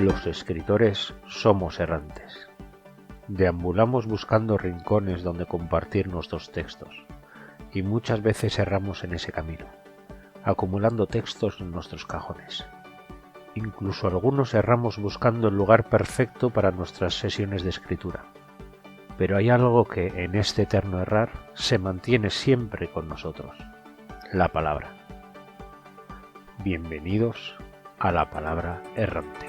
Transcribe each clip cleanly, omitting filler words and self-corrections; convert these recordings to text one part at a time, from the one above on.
Los escritores somos errantes. Deambulamos buscando rincones donde compartir nuestros textos, y muchas veces erramos en ese camino, acumulando textos en nuestros cajones. Incluso algunos erramos buscando el lugar perfecto para nuestras sesiones de escritura. Pero hay algo que, en este eterno errar, se mantiene siempre con nosotros: la palabra. Bienvenidos a La Palabra Errante.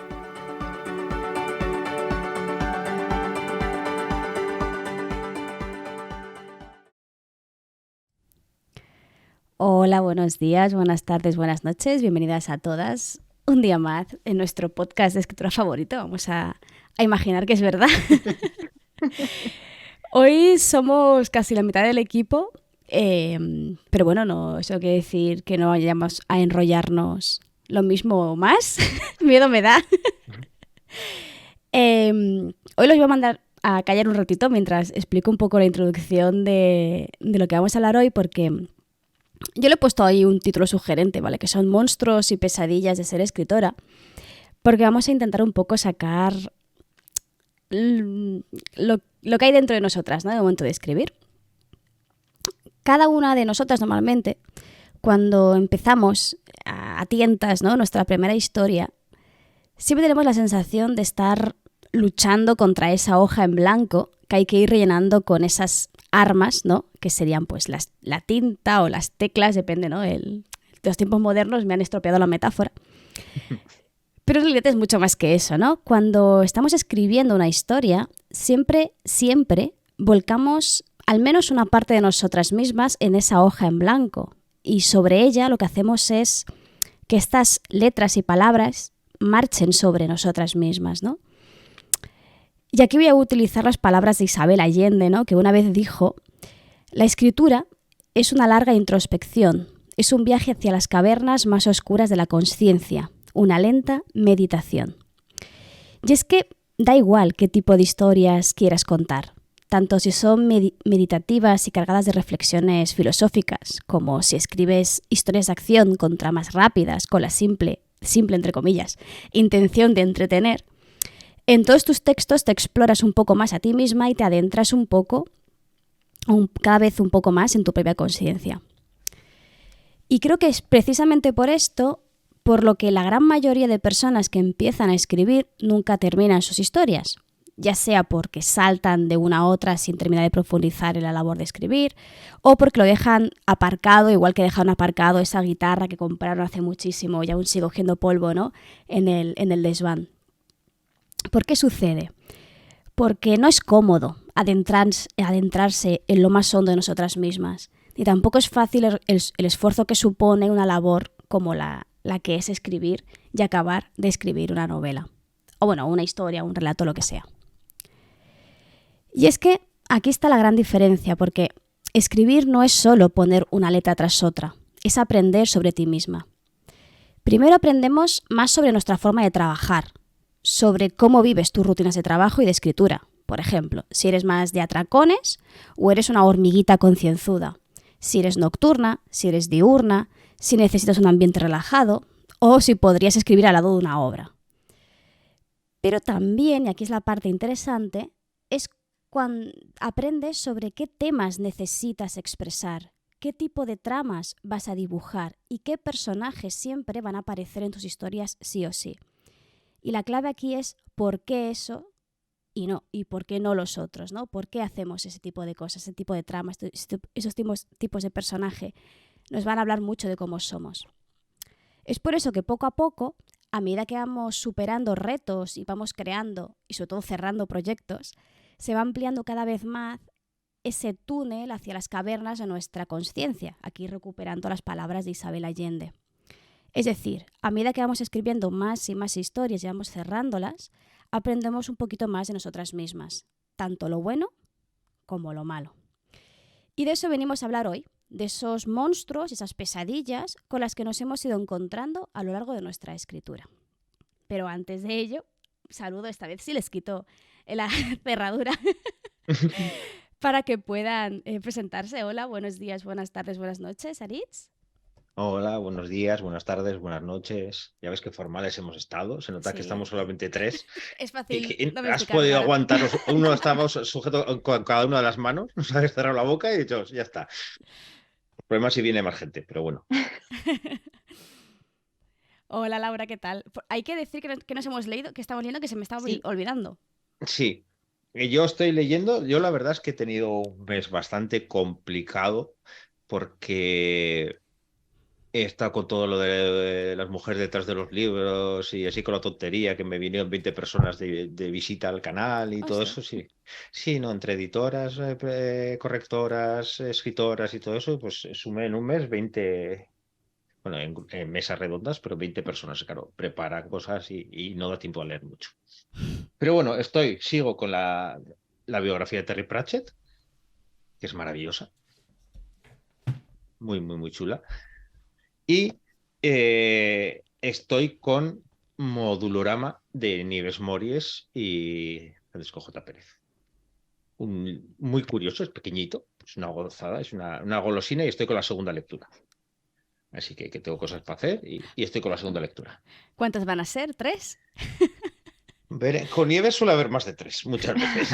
Hola, buenos días, buenas tardes, buenas noches, bienvenidas a todas. Un día más en nuestro podcast de escritura favorito. Vamos a imaginar que es verdad. Hoy somos casi la mitad del equipo, pero bueno, no, eso quiere decir que no vayamos a enrollarnos lo mismo o más. Miedo me da. Hoy los voy a mandar a callar un ratito mientras explico un poco la introducción de lo que vamos a hablar hoy, porque yo le he puesto ahí un título sugerente, ¿vale? Que son monstruos y pesadillas de ser escritora, porque vamos a intentar un poco sacar lo que hay dentro de nosotras, ¿no? De momento de escribir. Cada una de nosotras normalmente, cuando empezamos a tientas, ¿no? Nuestra primera historia, siempre tenemos la sensación de estar luchando contra esa hoja en blanco que hay que ir rellenando con esas armas, ¿no? Que serían pues la tinta o las teclas, depende, ¿no? Los tiempos modernos me han estropeado la metáfora. Pero en realidad es mucho más que eso, ¿no? Cuando estamos escribiendo una historia, siempre volcamos al menos una parte de nosotras mismas en esa hoja en blanco. Y sobre ella lo que hacemos es que estas letras y palabras marchen sobre nosotras mismas, ¿no? Y aquí voy a utilizar las palabras de Isabel Allende, ¿no? Que una vez dijo: la escritura es una larga introspección, es un viaje hacia las cavernas más oscuras de la consciencia, una lenta meditación. Y es que da igual qué tipo de historias quieras contar, tanto si son meditativas y cargadas de reflexiones filosóficas, como si escribes historias de acción con tramas rápidas, con la simple entre comillas, intención de entretener. En todos tus textos te exploras un poco más a ti misma y te adentras cada vez un poco más en tu propia conciencia. Y creo que es precisamente por esto por lo que la gran mayoría de personas que empiezan a escribir nunca terminan sus historias, ya sea porque saltan de una a otra sin terminar de profundizar en la labor de escribir, o porque lo dejan aparcado, igual que dejaron aparcado esa guitarra que compraron hace muchísimo y aún sigue cogiendo polvo, ¿no? en el desván. ¿Por qué sucede? Porque no es cómodo adentrarse en lo más hondo de nosotras mismas, ni tampoco es fácil el esfuerzo que supone una labor como la que es escribir y acabar de escribir una novela, o bueno, una historia, un relato, lo que sea. Y es que aquí está la gran diferencia, porque escribir no es solo poner una letra tras otra, es aprender sobre ti misma. Primero aprendemos más sobre nuestra forma de trabajar, sobre cómo vives tus rutinas de trabajo y de escritura. Por ejemplo, si eres más de atracones o eres una hormiguita concienzuda, si eres nocturna, si eres diurna, si necesitas un ambiente relajado o si podrías escribir al lado de una obra. Pero también, y aquí es la parte interesante, es cuando aprendes sobre qué temas necesitas expresar, qué tipo de tramas vas a dibujar y qué personajes siempre van a aparecer en tus historias sí o sí. Y la clave aquí es por qué eso y por qué no los otros, ¿no? ¿Por qué hacemos ese tipo de cosas, ese tipo de tramas, esos tipos de personaje? Nos van a hablar mucho de cómo somos. Es por eso que poco a poco, a medida que vamos superando retos y vamos creando y sobre todo cerrando proyectos, se va ampliando cada vez más ese túnel hacia las cavernas de nuestra consciencia, aquí recuperando las palabras de Isabel Allende. Es decir, a medida que vamos escribiendo más y más historias y vamos cerrándolas, aprendemos un poquito más de nosotras mismas, tanto lo bueno como lo malo. Y de eso venimos a hablar hoy, de esos monstruos, esas pesadillas con las que nos hemos ido encontrando a lo largo de nuestra escritura. Pero antes de ello, saludo, esta vez sí les quito la cerradura para que puedan presentarse. Hola, buenos días, buenas tardes, buenas noches, Aritz. Hola, buenos días, buenas tardes, buenas noches. Ya ves qué formales hemos estado. Se nota que Sí, estamos solamente tres. es Y fácil que has domesticarnos podido ahora. aguantaros. Uno estaba sujeto con cada una de las manos, nos habéis cerrado la boca y dicho, ya está. El problema es si viene más gente, pero bueno. Hola Laura, ¿qué tal? Hay que decir que nos hemos leído, que estamos leyendo, que se me estaba Sí, olvidando. Sí, yo estoy leyendo. Yo la verdad es que he tenido un mes bastante complicado porque he estado con todo lo de las mujeres detrás de los libros y así con la tontería que me vinieron 20 personas de visita al canal y todo Hostia. eso, sí. Sí, no, entre editoras, correctoras, escritoras y todo eso, pues sumé en un mes 20, bueno, en mesas redondas, pero 20 personas, claro, prepara cosas y no da tiempo a leer mucho. Pero bueno, sigo con la biografía de Terry Pratchett, que es maravillosa, muy, muy, muy chula. Y estoy con Modulorama de Nieves Mories y Francisco J. Pérez. Muy curioso, es pequeñito, es una gozada, es una golosina y estoy con la segunda lectura. Así que tengo cosas para hacer y estoy con la segunda lectura. ¿Cuántas van a ser? ¿3? Con Nieves suele haber más de tres, muchas veces.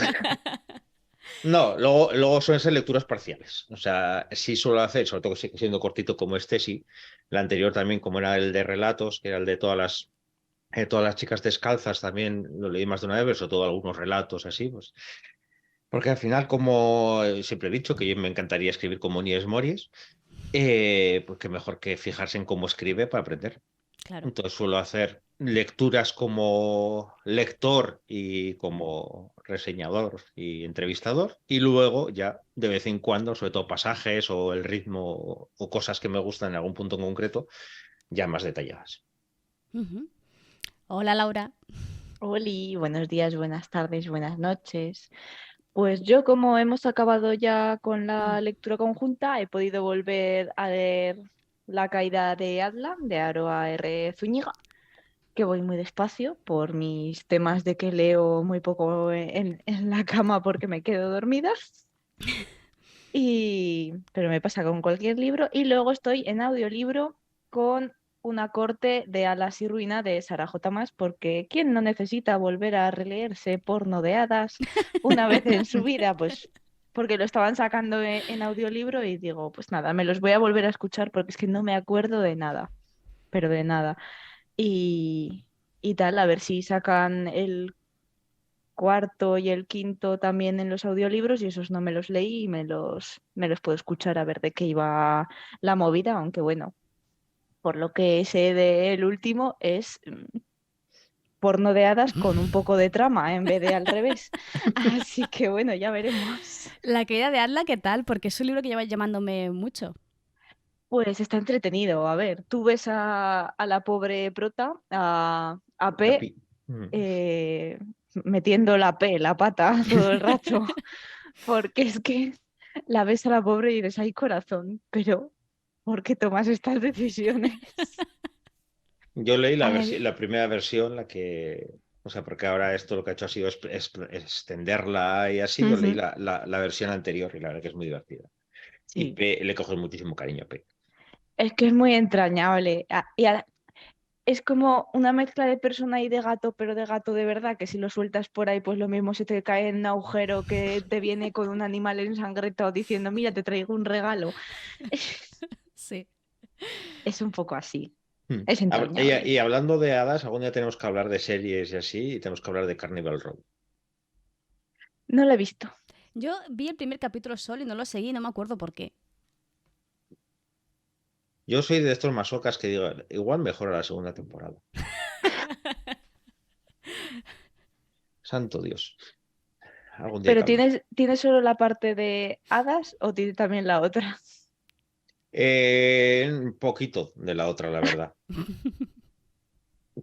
No, luego suelen ser lecturas parciales. O sea, sí suelo hacer, sobre todo siendo cortito como este, sí. La anterior también, como era el de relatos, que era el de todas las chicas descalzas, también lo leí más de una vez, pero sobre todo algunos relatos así, pues. Porque al final, como siempre he dicho, que yo me encantaría escribir como Nieves Mories, pues qué mejor que fijarse en cómo escribe para aprender. Claro. Entonces suelo hacer lecturas como lector y como reseñador y entrevistador y luego ya de vez en cuando, sobre todo pasajes o el ritmo o cosas que me gustan en algún punto en concreto, ya más detalladas. Ujú. Hola Laura. Oli, buenos días, buenas tardes, buenas noches. Pues yo, como hemos acabado ya con la lectura conjunta, he podido volver a leer La caída de Atla, de Aroa R. Zúñiga, que voy muy despacio por mis temas de que leo muy poco en la cama porque me quedo dormida. Pero me pasa con cualquier libro. Y luego estoy en audiolibro con Una corte de alas y ruina de Sara J. Maas, porque ¿quién no necesita volver a releerse porno de hadas una vez en su vida? Pues porque lo estaban sacando en audiolibro y digo, pues nada, me los voy a volver a escuchar porque es que no me acuerdo de nada, pero de nada. Y tal, a ver si sacan el cuarto y el quinto también en los audiolibros y esos no me los leí y me los puedo escuchar a ver de qué iba la movida, aunque bueno, por lo que sé del último es porno de hadas con un poco de trama en vez de al revés. Así que bueno, ya veremos. La caída de Atla, ¿qué tal? Porque es un libro que lleva llamándome mucho. Pues está entretenido. A ver, tú ves a la pobre prota, a P, Capi- Mm. eh, metiendo la pata todo el rato. Porque es que la ves a la pobre y dices, ay corazón, pero ¿por qué tomas estas decisiones? Yo leí Ay, la primera versión, o sea, porque ahora esto lo que ha hecho ha sido extenderla y así, yo leí ujú, la versión anterior y la verdad que es muy divertida. Y sí, Le coge muchísimo cariño a P. es que es muy entrañable. Es como una mezcla de persona y de gato, pero de gato de verdad, que si lo sueltas por ahí, pues lo mismo se te cae en un agujero que te viene con un animal ensangrentado diciendo, mira, te traigo un regalo. Sí. Es un poco así, Hmm. es entrañable. Y hablando de hadas, algún día tenemos que hablar de series y así, y tenemos que hablar de Carnival Row. No lo he visto. Yo vi el primer capítulo solo y no lo seguí, no me acuerdo por qué. Yo soy de estos masocas que digo, igual mejora la segunda temporada. Santo Dios. Algún día hay que Pero hablar. ¿tienes solo la parte de hadas o tiene también la otra? Un poquito de la otra, la verdad.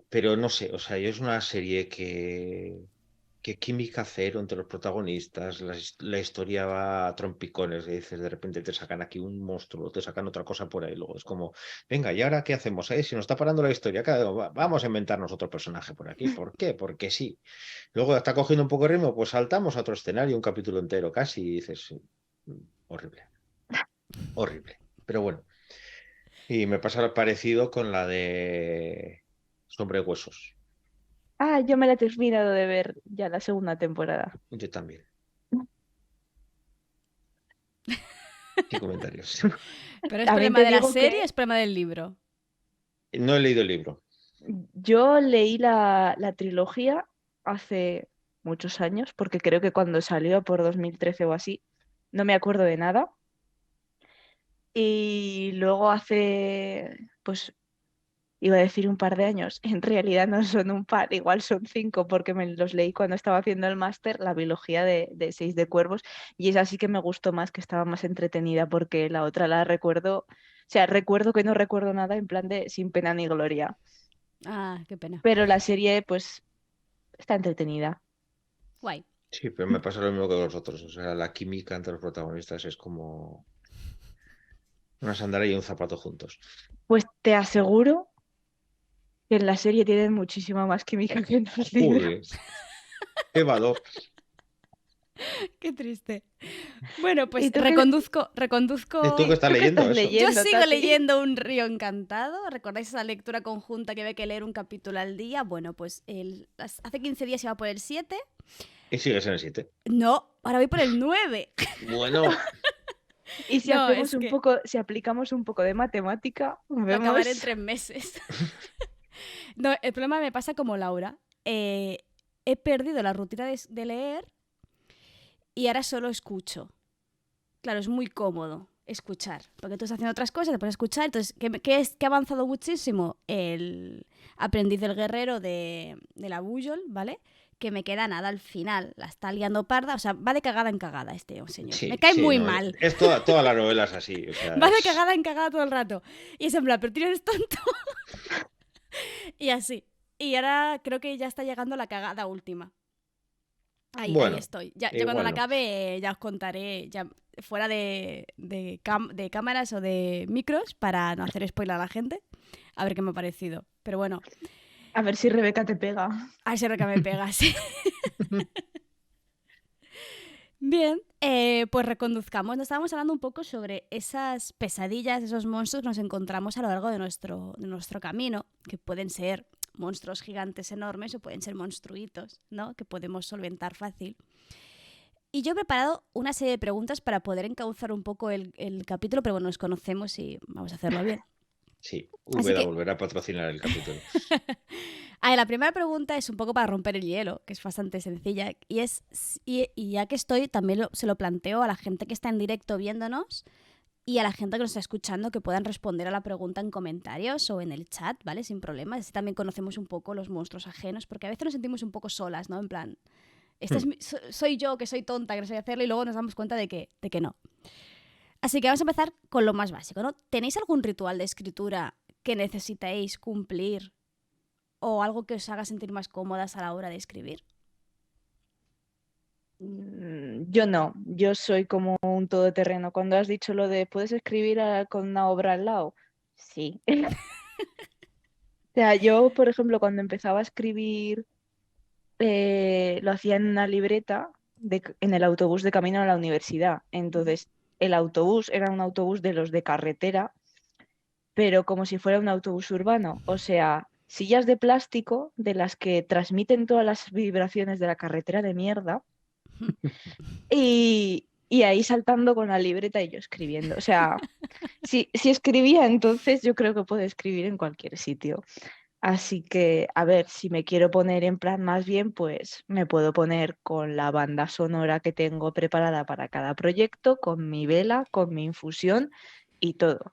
Pero no sé, o sea, yo es una serie que química cero entre los protagonistas, la historia va a trompicones, y dices, de repente te sacan aquí un monstruo, te sacan otra cosa por ahí, luego es como, venga, ¿y ahora qué hacemos? Si nos está parando la historia, vamos a inventarnos otro personaje por aquí, ¿por qué? Porque sí. Luego está cogiendo un poco de ritmo, pues saltamos a otro escenario, un capítulo entero casi, y dices, horrible, horrible. Pero bueno. Y me pasa lo parecido con la de Sombre de Huesos. Ah, yo me la he terminado de ver ya la segunda temporada. Yo también. Sin comentarios. ¿Pero es También problema te de la digo serie o que es problema del libro? No he leído el libro. yo leí la trilogía hace muchos años, porque creo que cuando salió por 2013 o así, no me acuerdo de nada. Y luego pues iba a decir un par de años, en realidad no son un par, igual son 5, porque me los leí cuando estaba haciendo el máster, la biología de Seis de Cuervos, y esa sí que me gustó más, que estaba más entretenida, porque la otra la recuerdo, o sea, recuerdo que no recuerdo nada en plan de sin pena ni gloria, Ah, qué pena. pero la serie pues está entretenida. Guay. Sí, pero me pasa lo mismo que los otros. O sea, la química entre los protagonistas es como una sandalia y un zapato juntos. Pues te aseguro que en la serie tienen muchísima más química que en los libros. Joder, qué valor. Qué triste. Bueno, ¿Y pues tú ¿Y tú qué estás qué estás leyendo eso? Yo leyendo, sigo Tati? leyendo Un río encantado. ¿Recordáis esa lectura conjunta que había que leer un capítulo al día? Bueno, pues hace 15 días iba por el 7. Y sigues en el 7. No, ahora voy por el 9. Bueno, Y si No, hacemos es un que poco, si aplicamos un poco de matemática, lo acabaré en vemos. 3 meses. No, el problema me pasa como Laura. He perdido la rutina de leer y ahora solo escucho. Claro, es muy cómodo escuchar, porque tú estás haciendo otras cosas, te pones a escuchar. Entonces, ¿qué ha avanzado muchísimo? El aprendiz del guerrero de la Bujol, ¿vale? Que me queda nada al final, la está liando parda, o sea, va de cagada en cagada este señor. Me sí, cae sí, muy no, mal. es toda la novela es así. O sea, Va de es... cagada en cagada todo el rato. Y es en plan, pero tío, eres tonto. Y así. Y ahora creo que ya está llegando la cagada última. Ahí Bueno, estoy. Yo cuando la igual no. acabe ya os contaré, ya fuera de cámaras o de micros, para no hacer spoiler a la gente, a ver qué me ha parecido. Pero bueno, A ver si Rebeca te pega. a ese que me pega, sí. Bien, pues reconduzcamos. Nos estábamos hablando un poco sobre esas pesadillas, esos monstruos que nos encontramos a lo largo de nuestro camino, que pueden ser monstruos gigantes enormes o pueden ser monstruitos, ¿no? Que podemos solventar fácil. Y yo he preparado una serie de preguntas para poder encauzar un poco el capítulo, pero bueno, nos conocemos y vamos a hacerlo bien. Sí, Así Úbeda que, volverá a patrocinar el capítulo. la primera pregunta es un poco para romper el hielo, que es bastante sencilla, y ya que estoy, también se lo planteo a la gente que está en directo viéndonos y a la gente que nos está escuchando, que puedan responder a la pregunta en comentarios o en el chat, ¿vale? Sin problemas. Así también conocemos un poco los monstruos ajenos, porque a veces nos sentimos un poco solas, ¿no? En plan, soy yo que soy tonta, que no sé hacerlo, y luego nos damos cuenta de que no. Así que vamos a empezar con lo más básico, ¿no? ¿Tenéis algún ritual de escritura que necesitéis cumplir o algo que os haga sentir más cómodas a la hora de escribir? Yo no, yo soy como un todoterreno. Cuando has dicho lo de puedes escribir con una obra al lado, sí. O sea, yo, por ejemplo, cuando empezaba a escribir, lo hacía en una libreta en el autobús de camino a la universidad. Entonces, el autobús era un autobús de los de carretera, pero como si fuera un autobús urbano. O sea, sillas de plástico de las que transmiten todas las vibraciones de la carretera de mierda. Y ahí saltando con la libreta y yo escribiendo. O sea, si escribía, entonces yo creo que puedo escribir en cualquier sitio. Así que, a ver, si me quiero poner en plan más bien, pues me puedo poner con la banda sonora que tengo preparada para cada proyecto, con mi vela, con mi infusión y todo.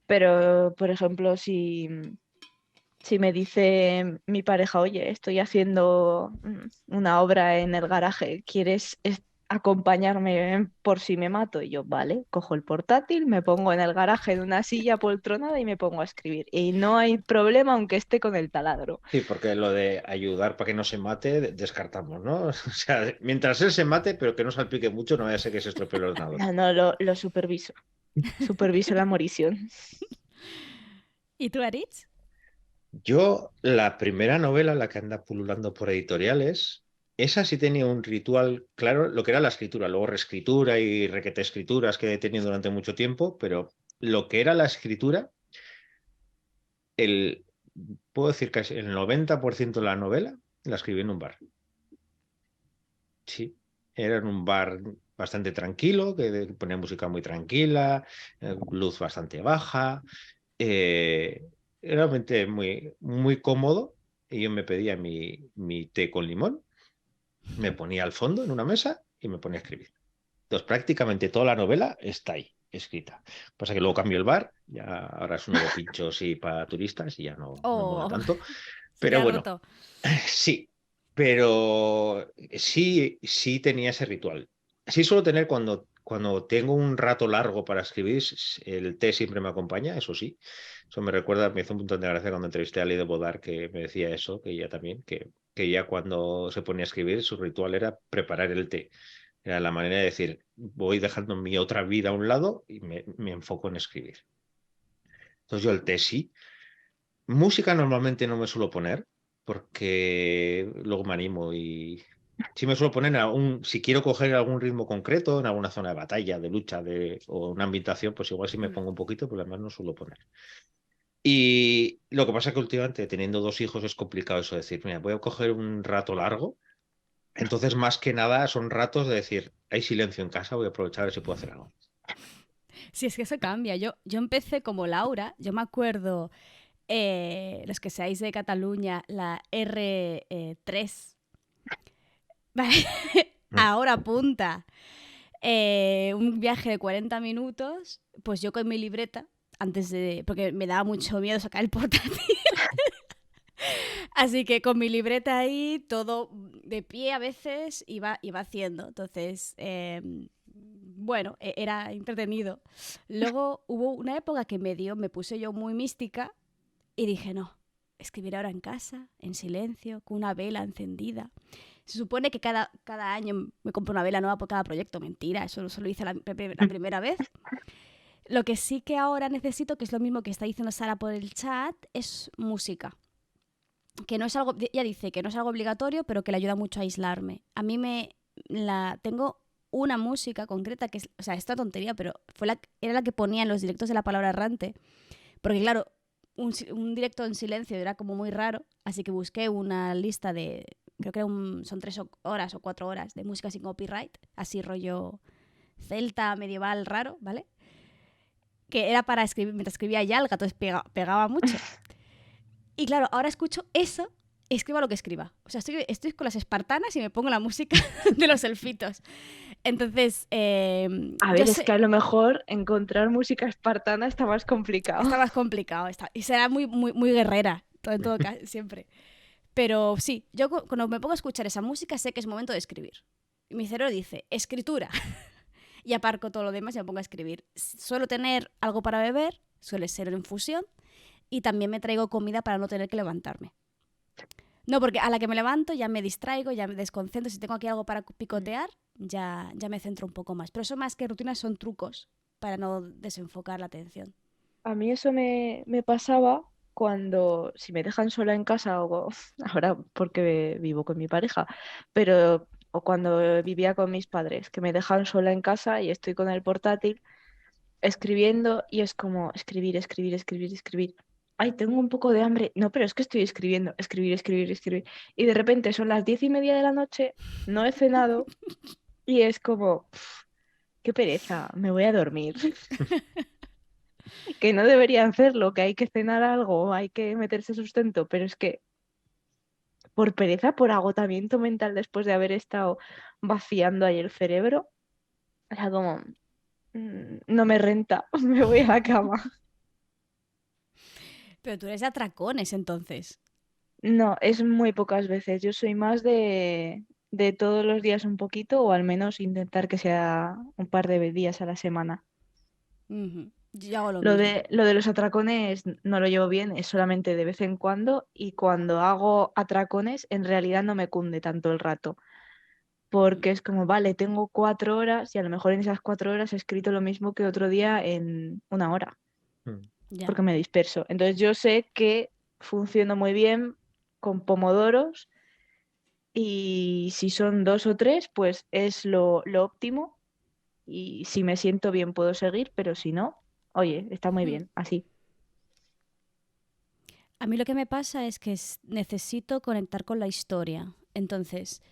Pero, por ejemplo, si me dice mi pareja, oye, estoy haciendo una obra en el garaje, ¿quieres acompañarme por si me mato? Y yo, vale, cojo el portátil, me pongo en el garaje en una silla poltronada y me pongo a escribir. Y no hay problema aunque esté con el taladro. Sí, porque lo de ayudar para que no se mate, descartamos, ¿no? O sea, mientras él se mate, pero que no salpique mucho, no vaya a ser que se estropee el ordenador. No, no, lo superviso. Superviso la morición. ¿Y tú, Aritz? Yo, la primera novela, la que anda pululando por editoriales, esa sí tenía un ritual claro, lo que era la escritura, luego reescritura y requete escrituras que he tenido durante mucho tiempo, pero lo que era la escritura, el, puedo decir que el 90% de la novela la escribí en un bar. Sí, era en un bar bastante tranquilo, que ponía música muy tranquila, luz bastante baja, realmente muy, muy cómodo. Y yo me pedía mi té con limón, me ponía al fondo en una mesa y me ponía a escribir. Entonces, prácticamente toda la novela está ahí, escrita. Pasa que luego cambió el bar, ya ahora es un nuevo pincho sí, para turistas y ya no mola Oh, tanto. se Pero queda bueno, roto. sí, pero sí tenía ese ritual. Sí suelo tener cuando tengo un rato largo para escribir, el té siempre me acompaña, eso sí. Eso me recuerda, me hizo un montón de gracia cuando entrevisté a Ley de Bodar que me decía eso, que ella también, que ella cuando se ponía a escribir, su ritual era preparar el té. Era la manera de decir, voy dejando mi otra vida a un lado y me enfoco en escribir. Entonces yo el té sí. Música normalmente no me suelo poner porque luego me animo y sí me suelo poner si quiero coger algún ritmo concreto en alguna zona de batalla, de lucha o una ambientación, pues igual sí me Mm. pongo un poquito, pero además no suelo poner. Y lo que pasa es que últimamente teniendo 2 hijos es complicado eso de decir, mira, voy a coger un rato largo. Entonces, más que nada, son ratos de decir, hay silencio en casa, voy a aprovechar a ver si puedo hacer algo. Sí, es que eso cambia. Yo empecé como Laura, yo me acuerdo, los que seáis de Cataluña, la R3. Vale, Mm. ahora apunta. Un viaje de 40 minutos, pues yo con mi libreta, porque me daba mucho miedo sacar el portátil. Así que con mi libreta ahí, todo de pie a veces iba haciendo. Entonces, bueno, era entretenido. Luego hubo una época que me puse yo muy mística y dije, no, escribir ahora en casa, en silencio, con una vela encendida. Se supone que cada año me compro una vela nueva por cada proyecto. Mentira, eso solo hice la primera vez. Lo que sí que ahora necesito, que es lo mismo que está diciendo Sara por el chat, es música. Que no es algo, ella dice que no es algo obligatorio, pero que le ayuda mucho a aislarme. A mí tengo una música concreta que es, o sea, esta tontería, pero era la que ponía en los directos de La Palabra Errante, porque claro, un directo en silencio era como muy raro, así que busqué una lista de, creo que son 3 horas o 4 horas de música sin copyright, así rollo celta, medieval, raro, ¿vale? Que era para escribir, mientras escribía Yalga, entonces pegaba mucho. Y claro, ahora escucho eso, escriba lo que escriba. O sea, estoy con las espartanas y me pongo la música de los elfitos. Entonces, A yo ver, es que sé, a lo mejor encontrar música espartana está más complicado. está más complicado. Y será muy, muy, muy guerrera, en todo caso, siempre. Pero sí, yo cuando me pongo a escuchar esa música sé que es momento de escribir. Y mi cerebro dice, escritura. Y aparco todo lo demás y me pongo a escribir. Suelo tener algo para beber, suele ser en infusión, y también me traigo comida para no tener que levantarme. No, porque a la que me levanto ya me distraigo, ya me desconcentro. Si tengo aquí algo para picotear, ya me centro un poco más. Pero eso más que rutinas son trucos para no desenfocar la atención. A mí eso me pasaba cuando, si me dejan sola en casa, o ahora porque vivo con mi pareja, pero o cuando vivía con mis padres, que me dejan sola en casa y estoy con el portátil escribiendo y es como escribir, escribir, escribir, escribir. Ay, tengo un poco de hambre. No, pero es que estoy escribiendo, escribir, escribir, escribir. Y de repente son las 10:30 de la noche, no he cenado y es como, qué pereza, me voy a dormir. Que no debería hacerlo, que hay que cenar algo, hay que meterse sustento, pero es que por pereza, por agotamiento mental después de haber estado vaciando ahí el cerebro, era como, no me renta, me voy a la cama. Pero tú eres de atracones, entonces. No, es muy pocas veces. Yo soy más de todos los días un poquito o al menos intentar que sea un par de días a la semana. Ujú. Yo hago lo Lo mismo. de los atracones no lo llevo bien, es solamente de vez en cuando y cuando hago atracones en realidad no me cunde tanto el rato, porque es como, vale, tengo 4 horas y a lo mejor en esas 4 horas he escrito lo mismo que otro día en una hora, Mm. Ya. porque me disperso. Entonces yo sé que funciona muy bien con pomodoros y si son 2 o 3, pues es lo óptimo y si me siento bien puedo seguir, pero si no, oye, está muy Mm. bien, así. A mí lo que me pasa es que necesito conectar con la historia. Entonces,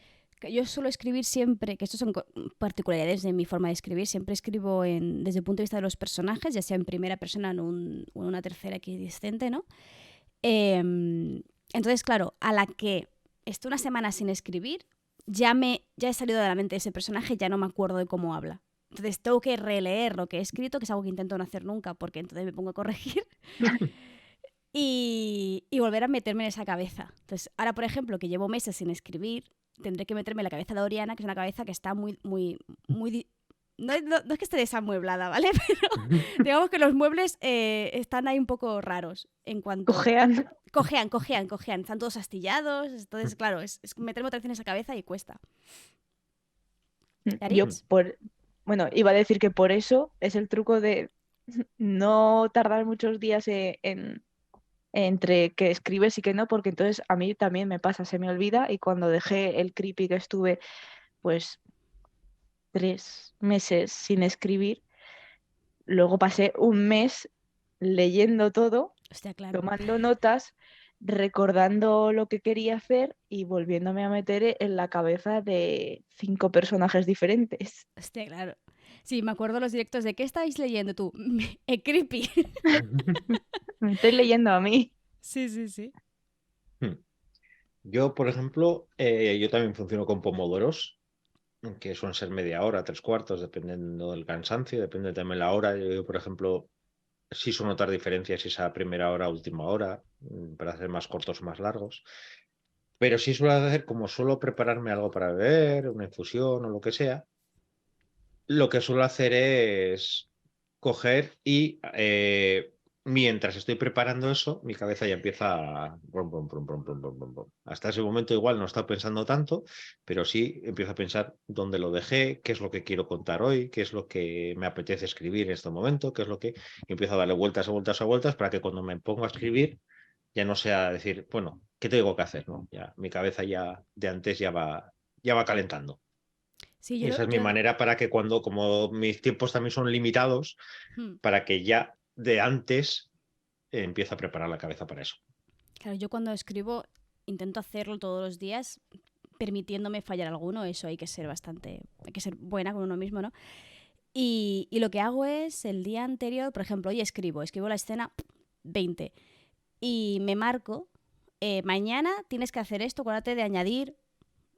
que yo suelo escribir siempre, que estas son particularidades de mi forma de escribir, siempre escribo desde el punto de vista de los personajes, ya sea en primera persona o en una tercera equidiscente, ¿no? Entonces, claro, a la que estoy una semana sin escribir, ya he salido de la mente de ese personaje, ya no me acuerdo de cómo habla. Entonces tengo que releer lo que he escrito, que es algo que intento no hacer nunca, porque entonces me pongo a corregir. Y volver a meterme en esa cabeza. Entonces, ahora, por ejemplo, que llevo meses sin escribir, tendré que meterme en la cabeza de Oriana, que es una cabeza que está muy... No es que esté desamueblada, ¿vale? Pero digamos que los muebles están ahí un poco raros en cuanto... Cojean. Cojean. Están todos astillados. Entonces, claro, es meterme otra vez en esa cabeza y cuesta. Yo bueno, iba a decir que por eso es el truco de no tardar muchos días entre que escribes y que no, porque entonces a mí también me pasa, se me olvida, y cuando dejé el creepy que estuve pues 3 meses sin escribir, luego pasé un mes leyendo todo, Hostia, claro. tomando notas, recordando lo que quería hacer y volviéndome a meter en la cabeza de 5 personajes diferentes. Hostia, claro. Sí, me acuerdo los directos de ¿qué estáis leyendo tú? Creepy. Me estoy leyendo a mí. Sí. Yo, por ejemplo, yo también funciono con pomodoros, que suelen ser media hora, 3 cuartos, dependiendo del cansancio, depende también la hora. Yo, por ejemplo, sí suelo notar diferencias si es a primera hora o última hora, para hacer más cortos o más largos. Pero sí suelo hacer, como suelo prepararme algo para beber, una infusión o lo que sea, lo que suelo hacer es coger y mientras estoy preparando eso, mi cabeza ya empieza a... brum, brum, brum, brum, brum, brum, brum, brum. Hasta ese momento igual no he estado pensando tanto, pero sí empiezo a pensar dónde lo dejé, qué es lo que quiero contar hoy, qué es lo que me apetece escribir en este momento, qué es lo que... Y empiezo a darle vueltas a vueltas a vueltas para que cuando me pongo a escribir ya no sea decir, bueno, ¿qué tengo que hacer? ¿No? Ya, mi cabeza ya de antes ya va calentando. Sí, Y esa es mi manera para que cuando, como mis tiempos también son limitados, para que ya de antes empiece a preparar la cabeza para eso. Claro, yo cuando escribo intento hacerlo todos los días, permitiéndome fallar alguno. Eso hay que ser buena con uno mismo, ¿no? Y lo que hago es el día anterior, por ejemplo, hoy escribo la escena 20 y me marco, mañana tienes que hacer esto, acuérdate de añadir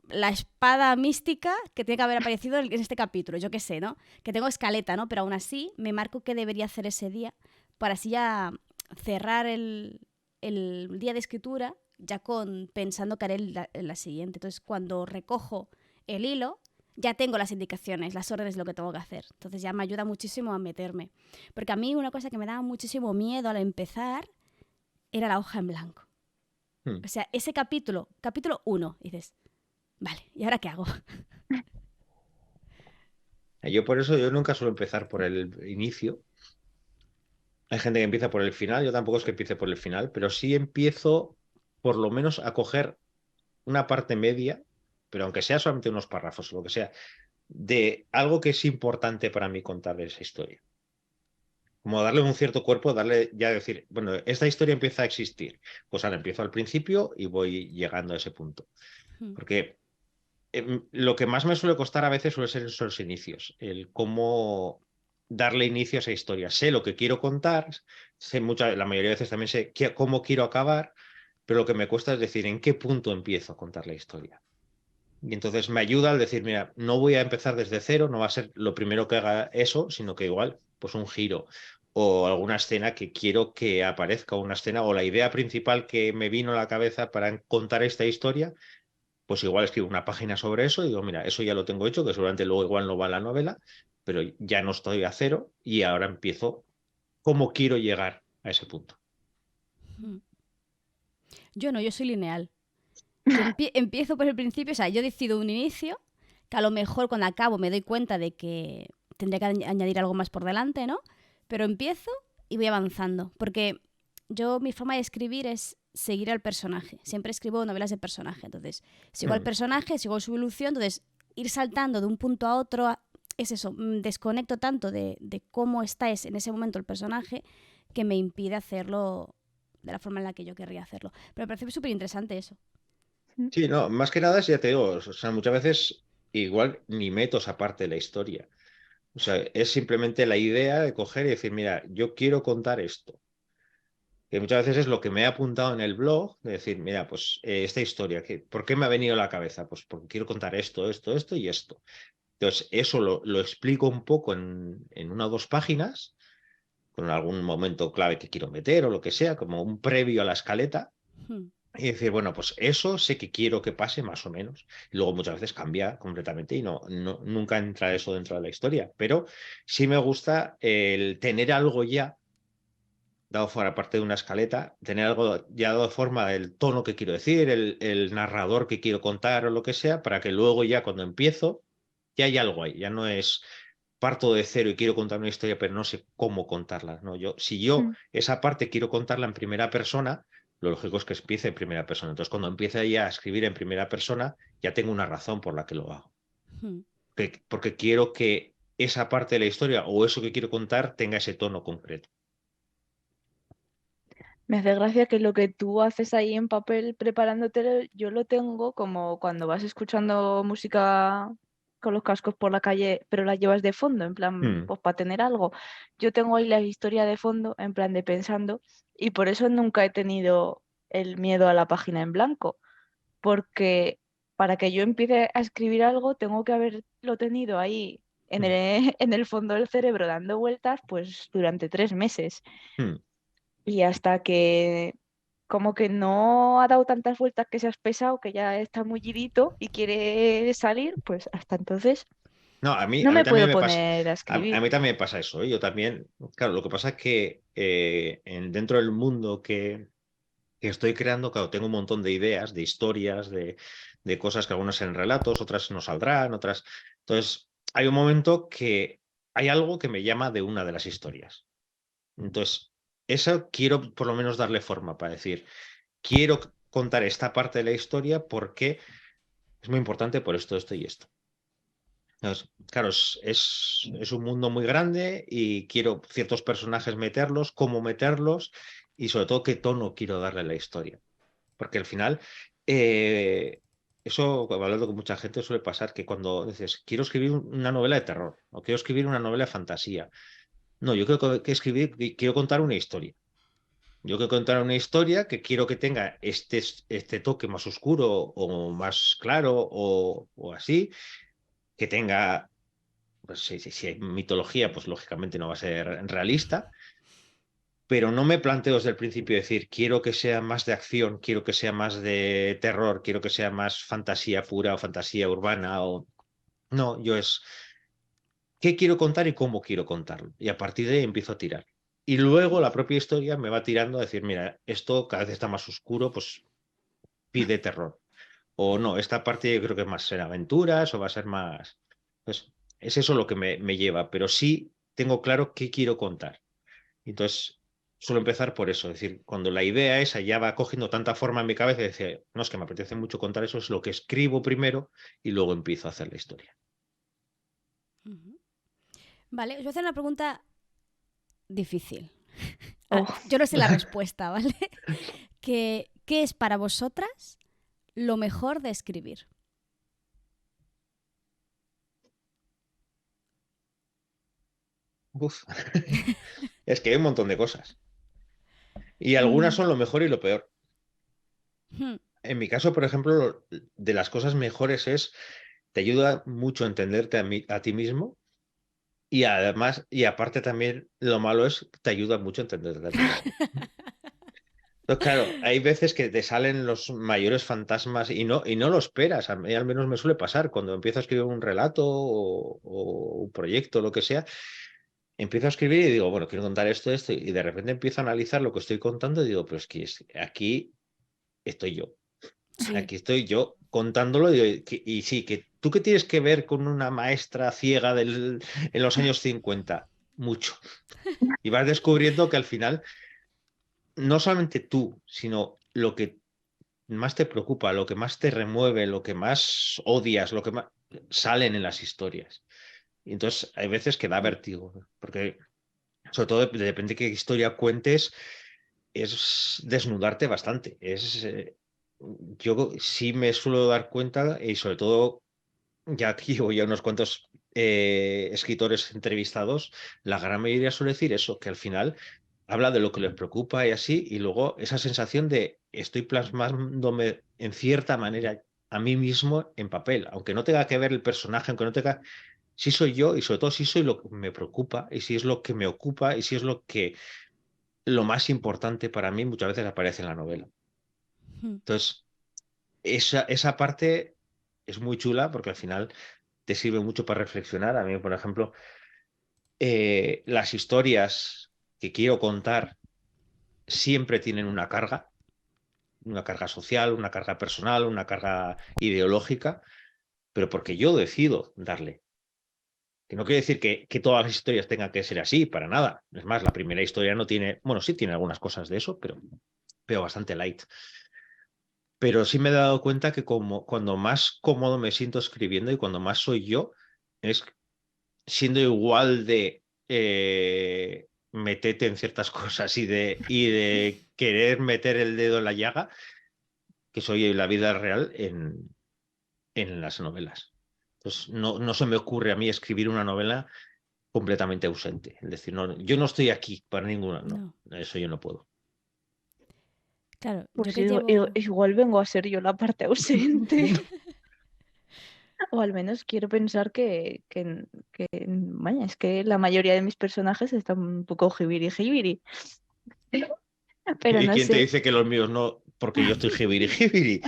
la espada mística que tiene que haber aparecido en este capítulo, yo qué sé, ¿no? Que tengo escaleta, ¿no? Pero aún así me marco qué debería hacer ese día para así ya cerrar el día de escritura ya pensando que haré la siguiente. Entonces, cuando recojo el hilo, ya tengo las indicaciones, las órdenes de lo que tengo que hacer. Entonces ya me ayuda muchísimo a meterme. Porque a mí una cosa que me daba muchísimo miedo al empezar era la hoja en blanco. O sea, ese capítulo 1, dices... Vale, ¿y ahora qué hago? Yo por eso yo nunca suelo empezar por el inicio. Hay gente que empieza por el final, yo tampoco es que empiece por el final, pero sí empiezo por lo menos a coger una parte media, pero aunque sea solamente unos párrafos o lo que sea, de algo que es importante para mí contar esa historia. Como darle un cierto cuerpo, darle ya decir, bueno, esta historia empieza a existir. Pues ahora empiezo al principio y voy llegando a ese punto. Porque lo que más me suele costar a veces suele ser esos inicios, el cómo darle inicio a esa historia. Sé lo que quiero contar, la mayoría de veces también sé cómo quiero acabar, pero lo que me cuesta es decir en qué punto empiezo a contar la historia. Y entonces me ayuda al decir, mira, no voy a empezar desde cero, no va a ser lo primero que haga eso, sino que igual, pues un giro o alguna escena que quiero que aparezca, una escena o la idea principal que me vino a la cabeza para contar esta historia, pues igual escribo una página sobre eso y digo, mira, eso ya lo tengo hecho, que seguramente luego igual no va a la novela, pero ya no estoy a cero y ahora empiezo cómo quiero llegar a ese punto. Yo soy lineal. Yo empiezo por el principio, o sea, yo decido un inicio, que a lo mejor cuando acabo me doy cuenta de que tendría que añadir algo más por delante, ¿no? Pero empiezo y voy avanzando, porque mi forma de escribir es seguir al personaje. Siempre escribo novelas de personaje, entonces sigo al personaje, sigo su evolución, entonces ir saltando de un punto a otro es eso, desconecto tanto de cómo está en ese momento el personaje que me impide hacerlo de la forma en la que yo querría hacerlo. Pero me parece súper interesante eso. Sí, no, más que nada, ya te digo, o sea, muchas veces igual ni meto esa parte de la historia. O sea, es simplemente la idea de coger y decir, mira, yo quiero contar esto. Que muchas veces es lo que me he apuntado en el blog, de decir, mira, pues esta historia, ¿por qué me ha venido a la cabeza? Pues porque quiero contar esto, esto, esto y esto. Entonces, eso lo explico un poco en 1 o 2 páginas, con algún momento clave que quiero meter o lo que sea, como un previo a la escaleta. Hmm. Y decir, bueno, pues eso sé que quiero que pase más o menos. Y luego muchas veces cambia completamente y nunca entra eso dentro de la historia. Pero sí me gusta el tener algo ya dado fuera parte de una escaleta, tener algo ya dado forma del tono que quiero decir, el narrador que quiero contar o lo que sea, para que luego ya cuando empiezo, ya hay algo ahí, ya no es parto de cero y quiero contar una historia, pero no sé cómo contarla, ¿no? Si yo esa parte quiero contarla en primera persona, lo lógico es que empiece en primera persona. Entonces, cuando empiece ya a escribir en primera persona, ya tengo una razón por la que lo hago. Hmm. Porque quiero que esa parte de la historia o eso que quiero contar tenga ese tono concreto. Me hace gracia que lo que tú haces ahí en papel preparándote, yo lo tengo como cuando vas escuchando música con los cascos por la calle, pero la llevas de fondo, en plan, Mm, pues para tener algo. Yo tengo ahí la historia de fondo, en plan de pensando, y por eso nunca he tenido el miedo a la página en blanco, porque para que yo empiece a escribir algo, tengo que haberlo tenido ahí mm, en el fondo del cerebro dando vueltas, pues durante 3 meses. mm. Y hasta que como que no ha dado tantas vueltas que se has pesado, que ya está mullidito y quiere salir, pues hasta entonces No, a mí, no a mí me también puedo me pasa, poner a a escribir. mí también me pasa eso, ¿eh? Yo también, claro, lo que pasa es que dentro del mundo que estoy creando, claro, tengo un montón de ideas, de historias, de cosas que algunas en relatos, otras no saldrán, otras. Entonces, hay un momento que hay algo que me llama de una de las historias. Entonces, eso quiero por lo menos darle forma para decir, quiero contar esta parte de la historia porque es muy importante por esto, esto y esto. Entonces, claro, es un mundo muy grande y quiero ciertos personajes meterlos, cómo meterlos y sobre todo qué tono quiero darle a la historia. Porque al final, eh, eso, hablando con mucha gente, suele pasar que cuando dices, quiero escribir una novela de terror o quiero escribir una novela de fantasía. No, yo creo que escribir, quiero contar una historia. Yo quiero contar una historia que quiero que tenga este toque más oscuro o más claro o así, que tenga pues si hay mitología, pues lógicamente no va a ser realista, pero no me planteo desde el principio decir, quiero que sea más de acción, quiero que sea más de terror, quiero que sea más fantasía pura o fantasía urbana o... No, yo es, ¿qué quiero contar y cómo quiero contarlo? Y a partir de ahí empiezo a tirar. Y luego la propia historia me va tirando a decir, mira, esto cada vez está más oscuro, pues pide terror. O no, esta parte yo creo que más será aventuras o va a ser más... Pues es eso lo que me lleva, pero sí tengo claro qué quiero contar. Entonces, suelo empezar por eso, es decir, cuando la idea esa ya va cogiendo tanta forma en mi cabeza, decir, no, es que me apetece mucho contar eso, es lo que escribo primero y luego empiezo a hacer la historia. Ujú. Vale, os voy a hacer una pregunta difícil. Oh, Yo no sé la respuesta, ¿vale? ¿Qué es para vosotras lo mejor de escribir? Uf. Es que hay un montón de cosas. Y algunas mm, son lo mejor y lo peor. Hmm. En mi caso, por ejemplo, de las cosas mejores es, te ayuda mucho a entenderte a ti mismo y además, y aparte también, lo malo es, te ayuda mucho a entenderte a ti mismo. Entonces, claro, hay veces que te salen los mayores fantasmas y no lo esperas. A mí al menos me suele pasar cuando empiezo a escribir un relato o un proyecto, lo que sea. Empiezo a escribir y digo, bueno, quiero contar esto, esto, y de repente empiezo a analizar lo que estoy contando y digo, pero es que aquí estoy yo. Sí. Aquí estoy yo contándolo y sí, que tú qué tienes que ver con una maestra ciega en los años 50 mucho. Y vas descubriendo que al final, no solamente tú, sino lo que más te preocupa, lo que más te remueve, lo que más odias, lo que más salen en las historias. Y entonces hay veces que da Hmm. vértigo, porque sobre todo depende de qué historia cuentes, es desnudarte bastante. Yo sí me suelo dar cuenta, y sobre todo, ya aquí llevo ya unos cuantos escritores entrevistados, la gran mayoría suele decir eso, que al final habla de lo que les preocupa y así, y luego esa sensación de estoy plasmándome en cierta manera a mí mismo en papel, aunque no tenga que ver el personaje, aunque no tenga, si soy yo y sobre todo si soy lo que me preocupa y si es lo que me ocupa y si es lo más importante para mí, muchas veces aparece en la novela. Hmm. Entonces, esa parte es muy chula porque al final te sirve mucho para reflexionar. A mí, por ejemplo, las historias que quiero contar siempre tienen una carga social, una carga personal, una carga ideológica, pero porque yo decido darle. Que no quiere decir que todas las historias tengan que ser así, para nada. Es más, la primera historia no tiene, bueno, sí tiene algunas cosas de eso, pero bastante light. Pero sí me he dado cuenta que cuando más cómodo me siento escribiendo y cuando más soy yo, es siendo igual de metete en ciertas cosas y de querer meter el dedo en la llaga, que soy en la vida real en las novelas. Entonces, no se me ocurre a mí escribir una novela completamente ausente. Es decir, no, yo no estoy aquí para ninguna, no, No. eso yo no puedo. Claro, yo Pues que llevo... igual vengo a ser yo la parte ausente. O al menos quiero pensar vaya, es que la mayoría de mis personajes están un poco jibiri jibiri. Pero ¿Y no quién te sé. dice que los míos no? Porque yo estoy jibiri jibiri.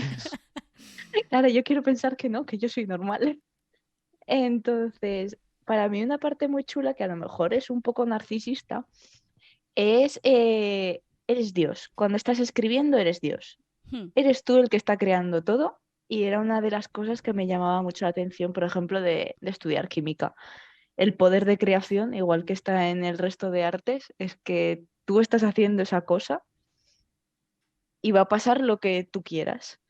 Claro, yo quiero pensar que no, que yo soy normal. Entonces, para mí una parte muy chula, que a lo mejor es un poco narcisista, es eres Dios. Cuando estás escribiendo, eres Dios. Hmm. Eres tú el que está creando todo. Y era una de las cosas que me llamaba mucho la atención, por ejemplo, de estudiar química. El poder de creación, igual que está en el resto de artes, es que tú estás haciendo esa cosa y va a pasar lo que tú quieras.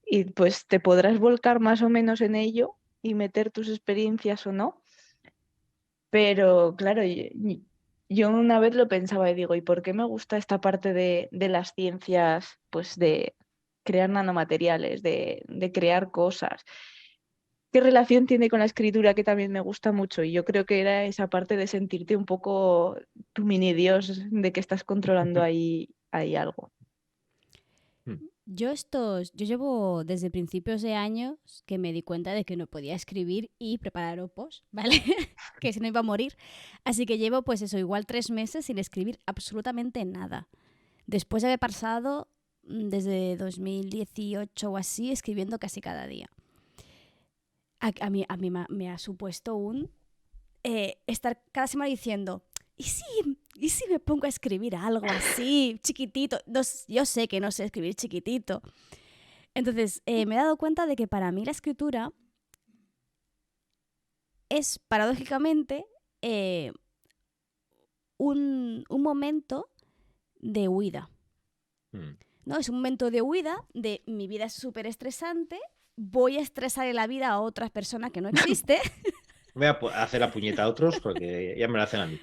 Y pues te podrás volcar más o menos en ello y meter tus experiencias o no. Pero claro, yo una vez lo pensaba y digo, ¿y por qué me gusta esta parte de las ciencias, pues de crear nanomateriales, de crear cosas? ¿Qué relación tiene con la escritura que también me gusta mucho? Y yo creo que era esa parte de sentirte un poco tu mini dios, de que estás controlando ahí algo. Yo llevo desde principios de años que me di cuenta de que no podía escribir y preparar opos, ¿vale? Que si no iba a morir. Así que llevo, pues eso, igual 3 meses sin escribir absolutamente nada. Después de haber pasado desde 2018 o así escribiendo casi cada día. A mí me ha supuesto estar cada semana diciendo, ¿y si me pongo a escribir algo así, chiquitito? Yo sé que no sé escribir chiquitito. Entonces, me he dado cuenta de que para mí la escritura es, paradójicamente, un momento de huida. ¿No? Es un momento de huida de mi vida es súper estresante, voy a estresar en la vida a otra persona que no existe. Voy a hacer la puñeta a otros porque ya me la hacen a mí.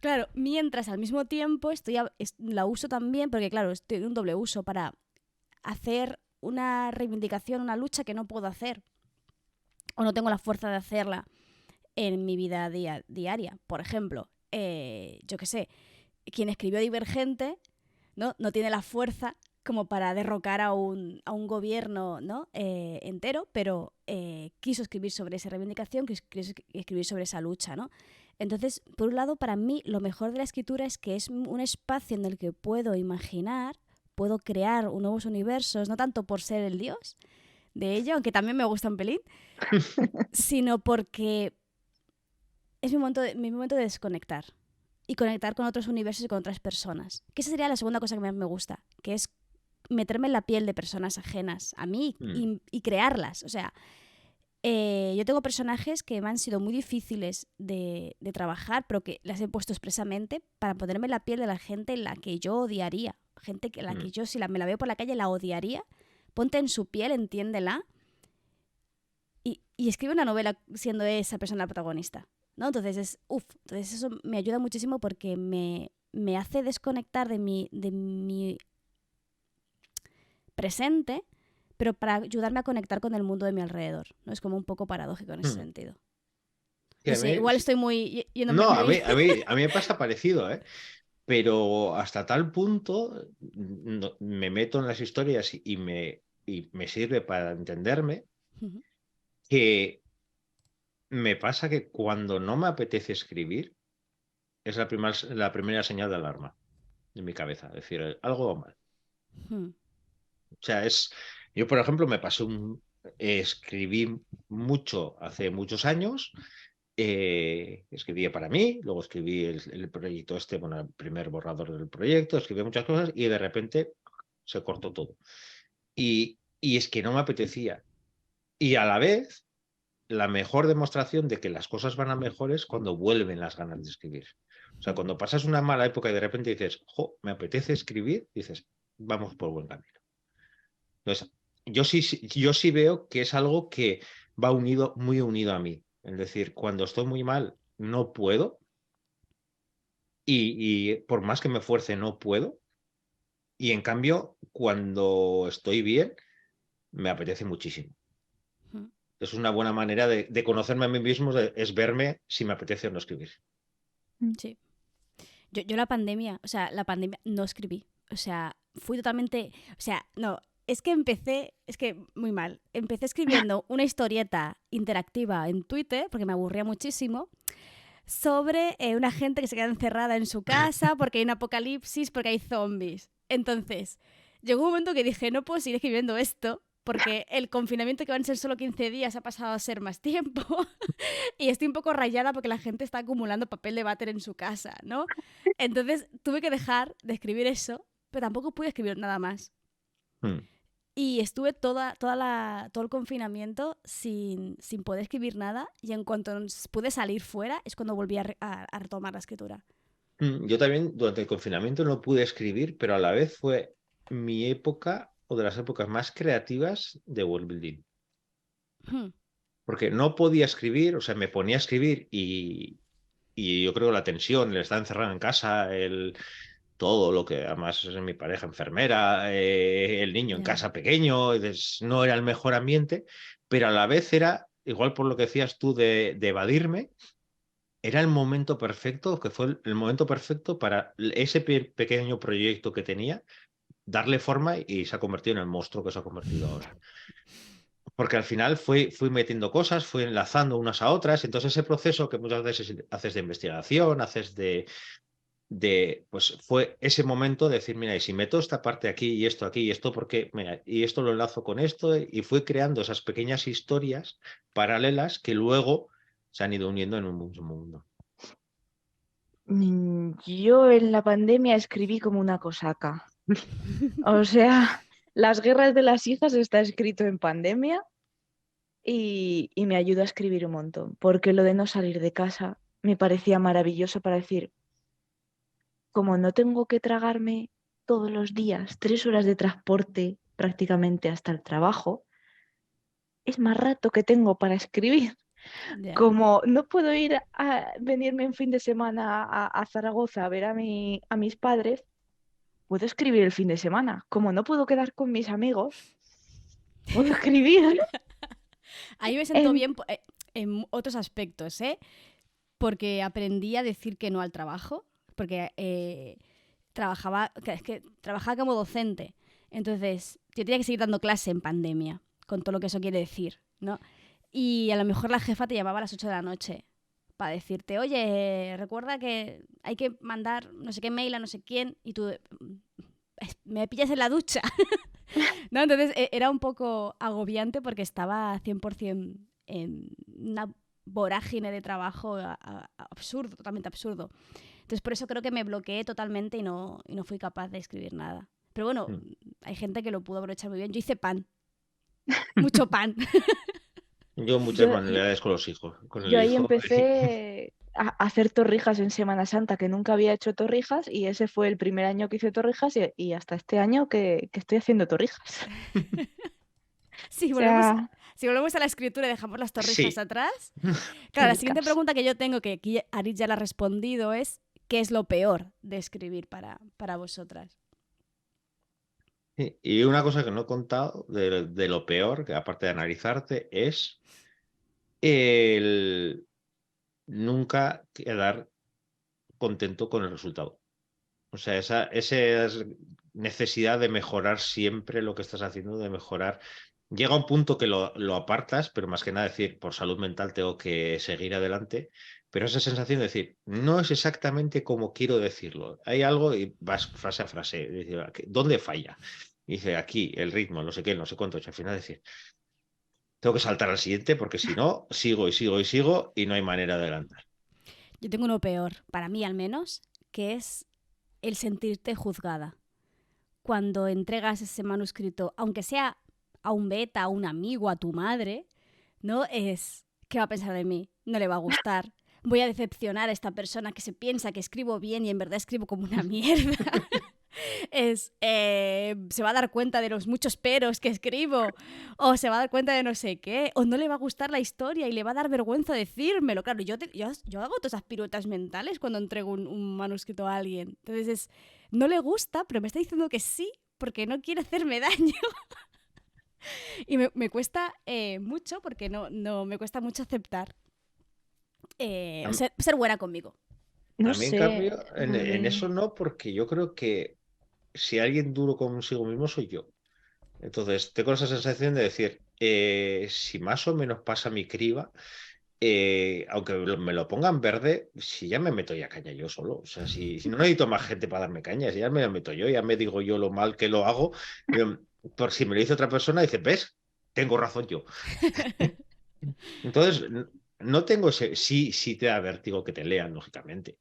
Claro, mientras al mismo tiempo la uso también, porque claro, estoy en un doble uso para hacer una reivindicación, una lucha que no puedo hacer o no tengo la fuerza de hacerla en mi vida diaria. Por ejemplo, yo qué sé, quien escribió Divergente no tiene la fuerza como para derrocar a un gobierno, ¿no? Entero, pero quiso escribir sobre esa reivindicación, quiso escribir sobre esa lucha, ¿no? Entonces, por un lado, para mí lo mejor de la escritura es que es un espacio en el que puedo imaginar, puedo crear nuevos universos, no tanto por ser el dios de ello, aunque también me gusta un pelín, sino porque es mi momento de desconectar y conectar con otros universos y con otras personas. Que esa sería la segunda cosa que más me gusta, que es meterme en la piel de personas ajenas a mí y crearlas. O sea, yo tengo personajes que me han sido muy difíciles de trabajar, pero que las he puesto expresamente para ponerme en la piel de la gente en la que yo odiaría. Gente que la que yo, si me la veo por la calle, la odiaría. Ponte en su piel, entiéndela. Y escribe una novela siendo esa persona la protagonista, ¿no? Entonces entonces eso me ayuda muchísimo porque me me hace desconectar de mi presente, pero para ayudarme a conectar con el mundo de mi alrededor, ¿no? Es como un poco paradójico en ese sentido. Que No a sé, mí- igual estoy muy yéndome No, a muy... mí me pasa parecido, ¿eh? Pero hasta tal punto me meto en las historias y me sirve para entenderme Ujú. que me pasa que cuando no me apetece escribir es la primera señal de alarma en mi cabeza. Es decir, algo va mal. Ujú. O sea, yo por ejemplo me pasé escribí mucho hace muchos años, escribía para mí, luego escribí el proyecto bueno, el primer borrador del proyecto, escribí muchas cosas y de repente se cortó todo. Y es que no me apetecía. Y a la vez, la mejor demostración de que las cosas van a mejor es cuando vuelven las ganas de escribir. O sea, cuando pasas una mala época y de repente dices, jo, me apetece escribir, dices, vamos por buen camino. Entonces, yo sí veo que es algo que va muy unido a mí. Es decir, cuando estoy muy mal, no puedo, y por más que me fuerce, no puedo. Y en cambio, cuando estoy bien, me apetece muchísimo. Ujú. Es una buena manera de conocerme a mí mismo, es verme si me apetece o no escribir. Sí. Yo la pandemia no escribí. O sea, fui totalmente... O sea, no, es que muy mal. Empecé escribiendo una historieta interactiva en Twitter, porque me aburría muchísimo, sobre una gente que se queda encerrada en su casa porque hay un apocalipsis, porque hay zombies. Entonces, llegó un momento que dije, no puedo seguir escribiendo esto, porque el confinamiento, que van a ser solo 15 días, ha pasado a ser más tiempo. Y estoy un poco rayada porque la gente está acumulando papel de váter en su casa, ¿no? Entonces tuve que dejar de escribir eso, pero tampoco pude escribir nada más. Hmm. Y estuve todo el confinamiento sin poder escribir nada, y en cuanto pude salir fuera es cuando volví a retomar la escritura. Yo también durante el confinamiento no pude escribir, pero a la vez fue mi época o de las épocas más creativas de world building. Hmm. Porque no podía escribir, o sea, me ponía a escribir y yo creo la tensión, el estar encerrado en casa, todo lo que además es mi pareja enfermera, el niño en Ya. casa pequeño, no era el mejor ambiente, pero a la vez era, igual por lo que decías tú de evadirme, era el momento perfecto, que fue el momento perfecto para ese pequeño proyecto que tenía, darle forma y se ha convertido en el monstruo que se ha convertido ahora. Porque al final fui metiendo cosas, fui enlazando unas a otras, entonces ese proceso que muchas veces haces de investigación, haces pues fue ese momento de decir, mira, y si meto esta parte aquí y esto porque, mira, y esto lo enlazo con esto, y fui creando esas pequeñas historias paralelas que luego se han ido uniendo en un mismo mundo. Yo en la pandemia escribí como una cosaca. O sea, Las guerras de las hijas está escrito en pandemia y me ayudó a escribir un montón, porque lo de no salir de casa me parecía maravilloso para decir, como no tengo que tragarme todos los días 3 horas de transporte prácticamente hasta el trabajo, es más rato que tengo para escribir. Ya. Como no puedo ir a venirme un fin de semana a Zaragoza a ver a mis padres, puedo escribir el fin de semana. Como no puedo quedar con mis amigos, puedo escribir. Ahí me sentó En- bien en otros aspectos, ¿eh? Porque aprendí a decir que no al trabajo, porque trabajaba como docente. Entonces, yo tenía que seguir dando clase en pandemia, con todo lo que eso quiere decir, ¿no? Y a lo mejor la jefa te llamaba a las 8 de la noche para decirte, oye, recuerda que hay que mandar no sé qué mail a no sé quién, y tú, me pillas en la ducha. ¿No? Entonces era un poco agobiante porque estaba 100% en una vorágine de trabajo absurdo, totalmente absurdo. Entonces por eso creo que me bloqueé totalmente y no fui capaz de escribir nada. Pero bueno, Mm. hay gente que lo pudo aprovechar muy bien. Yo hice pan, mucho pan. Yo muchas yo, manualidades con los hijos, con el yo ahí hijo. empecé a hacer torrijas en Semana Santa, que nunca había hecho torrijas, y ese fue el primer año que hice torrijas y hasta este año que estoy haciendo torrijas. Si O volvemos, sea, si volvemos a la escritura y dejamos las torrijas Sí. atrás. Claro, la siguiente ricas. pregunta que yo tengo, que aquí Arit ya la ha respondido, es qué es lo peor de escribir para vosotras. Sí, y una cosa que no he contado de lo peor, que aparte de analizarte, es el nunca quedar contento con el resultado. O sea, esa necesidad de mejorar siempre lo que estás haciendo, de mejorar. Llega un punto que lo apartas, pero más que nada decir, por salud mental tengo que seguir adelante. Pero esa sensación de decir, no es exactamente como quiero decirlo. Hay algo y vas frase a frase. Decir, ¿dónde falla? Y dice, aquí, el ritmo, no sé qué, no sé cuánto. Y al final decir, tengo que saltar al siguiente porque si no, sigo y sigo y sigo y no hay manera de adelantar. Yo tengo uno peor, para mí al menos, que es el sentirte juzgada. Cuando entregas ese manuscrito, aunque sea a un beta, a un amigo, a tu madre, ¿no? Es, ¿qué va a pensar de mí? No le va a gustar. Voy a decepcionar a esta persona que se piensa que escribo bien y en verdad escribo como una mierda. Se va a dar cuenta de los muchos peros que escribo, o se va a dar cuenta de no sé qué, o no le va a gustar la historia y le va a dar vergüenza decírmelo. Claro, yo hago todas esas piruetas mentales cuando entrego un manuscrito a alguien. Entonces no le gusta, pero me está diciendo que sí porque no quiere hacerme daño. Y me cuesta mucho, porque no me cuesta mucho aceptar ser buena conmigo. No A mí, en sé. cambio, en eso no, porque yo creo que si alguien duro consigo mismo soy yo. Entonces, tengo esa sensación de decir, si más o menos pasa mi criba, aunque me lo pongan verde, si ya me meto ya caña yo solo. O sea, si no necesito más gente para darme caña, si ya me lo meto yo, ya me digo yo lo mal que lo hago. Por si me lo dice otra persona, dice, ¿ves? Tengo razón yo. Entonces, no tengo ese, sí te da vértigo que te lean, lógicamente,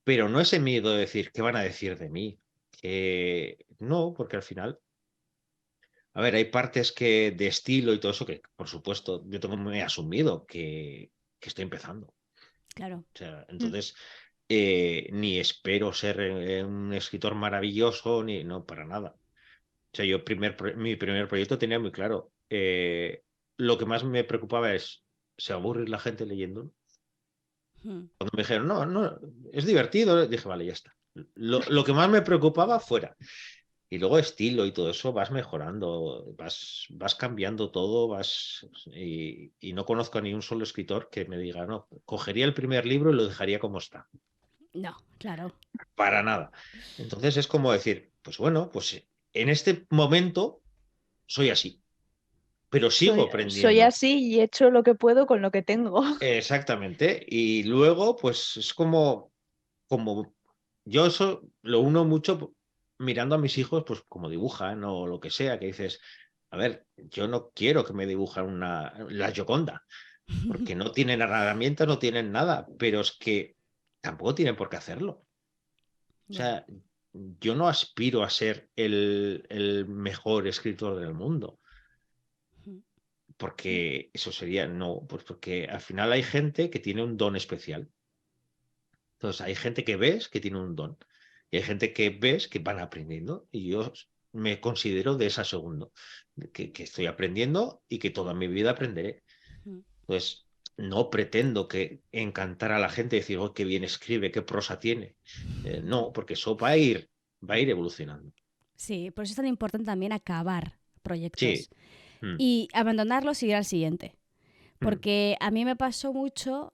pero no ese miedo de decir, ¿qué van a decir de mí? Que no, porque al final, a ver, hay partes que de estilo y todo eso que, por supuesto, yo tengo muy asumido que estoy empezando. O Claro. sea, entonces, ni espero ser un escritor maravilloso, ni no, para nada. O sea, mi primer proyecto tenía muy claro. Lo que más me preocupaba es, ¿se va a aburrir la gente leyendo? Hmm. Cuando me dijeron, no, no, es divertido, dije, vale, ya está. Lo que más me preocupaba fuera. Y luego estilo y todo eso vas mejorando, vas cambiando todo, y no conozco a ni un solo escritor que me diga, no, cogería el primer libro y lo dejaría como está. No, claro. Para nada. Entonces es como decir, pues bueno, pues en este momento soy así, pero sigo Soy aprendiendo. así y he hecho lo que puedo con lo que tengo. Exactamente. Y luego, pues es como yo eso lo uno mucho mirando a mis hijos, pues como dibujan o lo que sea, que dices, a ver, yo no quiero que me dibujen la Gioconda, porque no tienen herramientas, no tienen nada, pero es que tampoco tienen por qué hacerlo. O Ya. sea, yo no aspiro a ser el mejor escritor del mundo, porque eso sería, no, pues porque al final hay gente que tiene un don especial. Entonces, hay gente que ves que tiene un don y hay gente que ves que van aprendiendo y yo me considero de esa segunda, que estoy aprendiendo y que toda mi vida aprenderé. Entonces, no pretendo que encantar a la gente y decir, oh, qué bien escribe, qué prosa tiene. No, porque eso va a ir evolucionando. Sí, por eso es tan importante también acabar Sí. proyectos Mm, y abandonarlos y ir al siguiente. mm, Porque a mí me pasó mucho,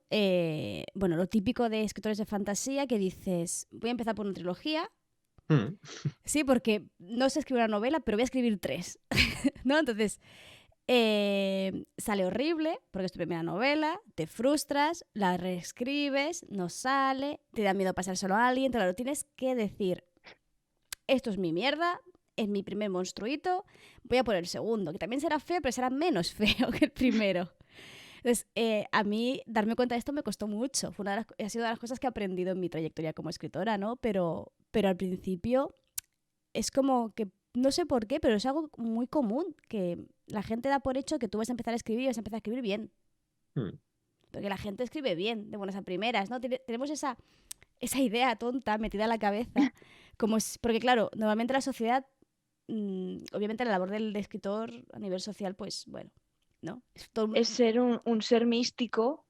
bueno, lo típico de escritores de fantasía, que dices, voy a empezar por una trilogía, mm. sí, porque no sé escribir una novela, pero voy a escribir 3, ¿no? Entonces, sale horrible, porque es tu primera novela, te frustras, la reescribes, no sale, te da miedo pasar solo a alguien, te lo tienes que decir, esto es mi mierda, es mi primer monstruito, voy a por el segundo, que también será feo, pero será menos feo que el primero. Entonces, a mí darme cuenta de esto me costó mucho. Ha sido de las cosas que he aprendido en mi trayectoria como escritora, ¿no? Pero al principio es como que, no sé por qué, pero es algo muy común, que la gente da por hecho que tú vas a empezar a escribir y vas a empezar a escribir bien. Mm. Porque la gente escribe bien, de buenas a primeras, ¿no? Tenemos esa idea tonta metida en la cabeza. Porque claro, normalmente la sociedad, obviamente la labor del escritor a nivel social, pues bueno, ¿no? Es ser un ser místico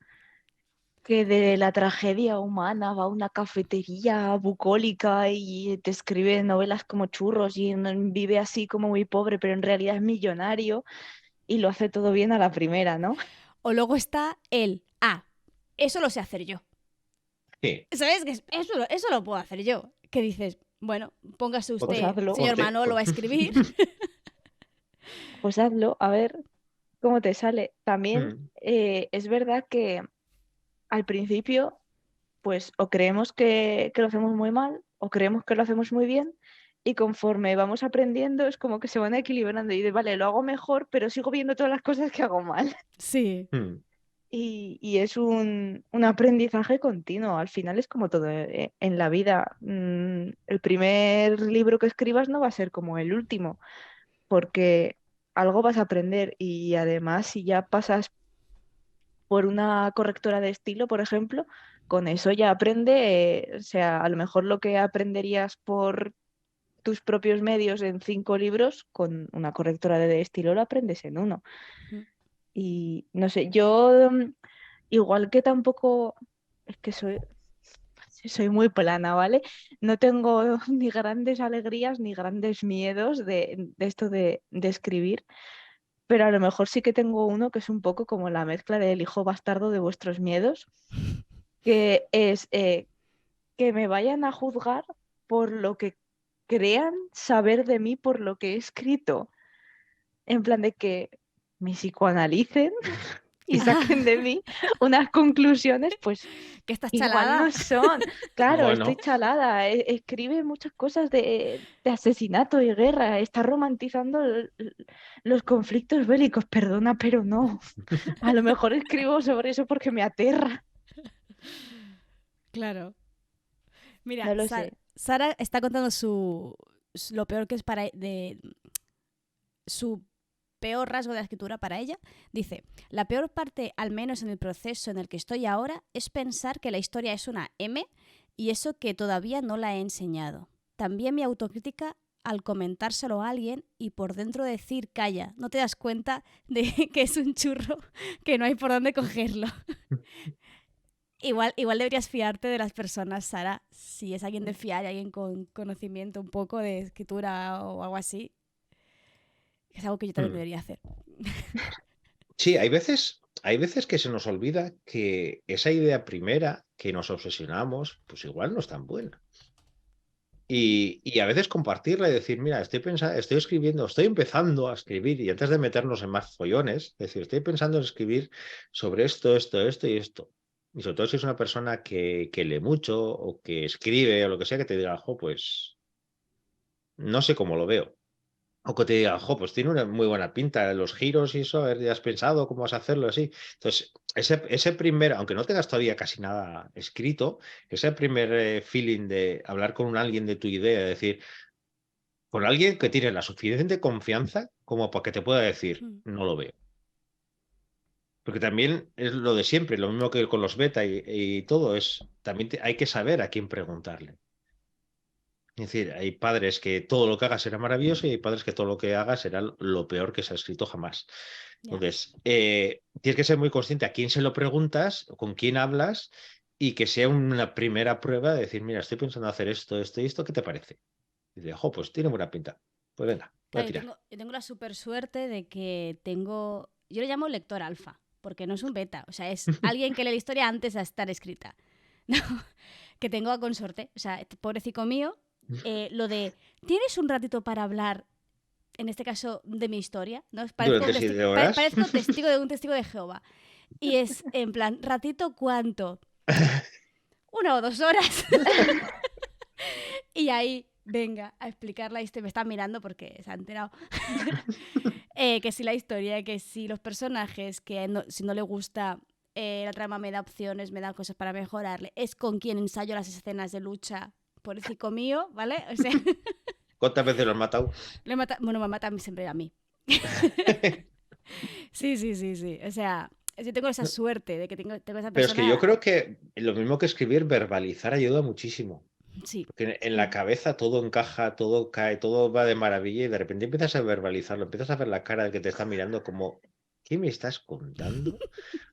que de la tragedia humana va a una cafetería bucólica y te escribe novelas como churros y vive así como muy pobre, pero en realidad es millonario y lo hace todo bien a la primera, ¿no? O luego está el, eso lo sé hacer yo. Sí. ¿Sabes? Que eso lo puedo hacer yo. Que dices, bueno, póngase Pues usted, hazlo. señor Ponte, Manolo, a escribir. Pues hazlo, a ver cómo te sale. También Mm. es verdad que al principio, pues o creemos que lo hacemos muy mal o creemos que lo hacemos muy bien y conforme vamos aprendiendo es como que se van equilibrando y de, vale, lo hago mejor, pero sigo viendo todas las cosas que hago mal. Sí. Mm. Y es un aprendizaje continuo. Al final es como todo en la vida. El primer libro que escribas no va a ser como el último, porque algo vas a aprender y además si ya pasas por una correctora de estilo, por ejemplo, con eso ya aprende, o sea, a lo mejor lo que aprenderías por tus propios medios en 5 libros, con una correctora de estilo lo aprendes en uno. Y no sé, yo igual que tampoco, es que soy muy plana, ¿vale? No tengo ni grandes alegrías ni grandes miedos de esto de escribir, pero a lo mejor sí que tengo uno que es un poco como la mezcla del hijo bastardo de vuestros miedos, que es que me vayan a juzgar por lo que crean saber de mí por lo que he escrito. En plan de que me psicoanalicen y saquen de mí unas conclusiones, pues Que estás igual chalada. no son. Claro, estoy Bueno, chalada. Escribe muchas cosas de asesinato y guerra. Está romantizando los conflictos bélicos. Perdona, pero no. A lo mejor escribo sobre eso porque me aterra. Claro. Mira, No lo sé. Sara está contando lo peor que es su peor rasgo de la escritura para ella. Dice, la peor parte, al menos en el proceso en el que estoy ahora, es pensar que la historia es una M y eso que todavía no la he enseñado. También mi autocrítica al comentárselo a alguien y por dentro decir, calla, no te das cuenta de que es un churro, que no hay por dónde cogerlo. Igual deberías fiarte de las personas, Sara, si es alguien de fiar, alguien con conocimiento un poco de escritura o algo así. Es algo que yo también mm. debería hacer. Sí, hay veces que se nos olvida que esa idea primera que nos obsesionamos, pues igual no es tan buena. Y a veces compartirla y decir, mira, estoy pensando, estoy escribiendo, estoy empezando a escribir, y antes de meternos en más follones, es decir, estoy pensando en escribir sobre esto y esto. Y sobre todo si es una persona que lee mucho o que escribe o lo que sea, que te diga, jo, pues no sé cómo lo veo. O que te diga, jo, pues tiene una muy buena pinta, los giros y eso, a ver, ¿ya has pensado cómo vas a hacerlo así? Entonces, ese primer, aunque no tengas todavía casi nada escrito, ese primer feeling de hablar con alguien de tu idea, de decir, con alguien que tiene la suficiente confianza como para que te pueda decir, Mm. no lo veo. Porque también es lo de siempre, lo mismo que con los beta y todo, es también hay que saber a quién preguntarle. Es decir, hay padres que todo lo que hagas será maravilloso y hay padres que todo lo que hagas será lo peor que se ha escrito jamás. Ya. Entonces, tienes que ser muy consciente a quién se lo preguntas, con quién hablas y que sea una primera prueba de decir, mira, estoy pensando hacer esto y esto, ¿qué te parece? Y dices, jo, pues tiene buena pinta. Pues venga, voy a Claro, tirar. yo tengo la super suerte de que yo le llamo lector alfa, porque no es un beta, o sea, es alguien que lee la historia antes de estar escrita. ¿No? Que tengo a consorte, o sea, pobrecito mío, lo de, ¿tienes un ratito para hablar, en este caso, de mi historia? ¿No? Durante 7 horas. Parezco testigo de un testigo de Jehová. Y es, en plan, ¿ratito cuánto? 1 o 2 horas. Y ahí, venga, a explicar la historia. Me están mirando porque se han enterado. Que si la historia, que si los personajes, que si no le gusta la trama me da opciones, me da cosas para mejorarle. Es con quien ensayo las escenas de lucha, pobrecito mío, ¿vale? O sea, ¿Cuántas veces lo has matado? bueno, me mata siempre a mí. Sí. O sea, yo tengo esa suerte de que tengo esa Pero es que yo persona. creo que lo mismo que escribir, verbalizar ayuda muchísimo. Sí. Porque en la cabeza todo encaja, todo cae, todo va de maravilla y de repente empiezas a verbalizarlo, empiezas a ver la cara del que te está mirando como, ¿qué me estás contando?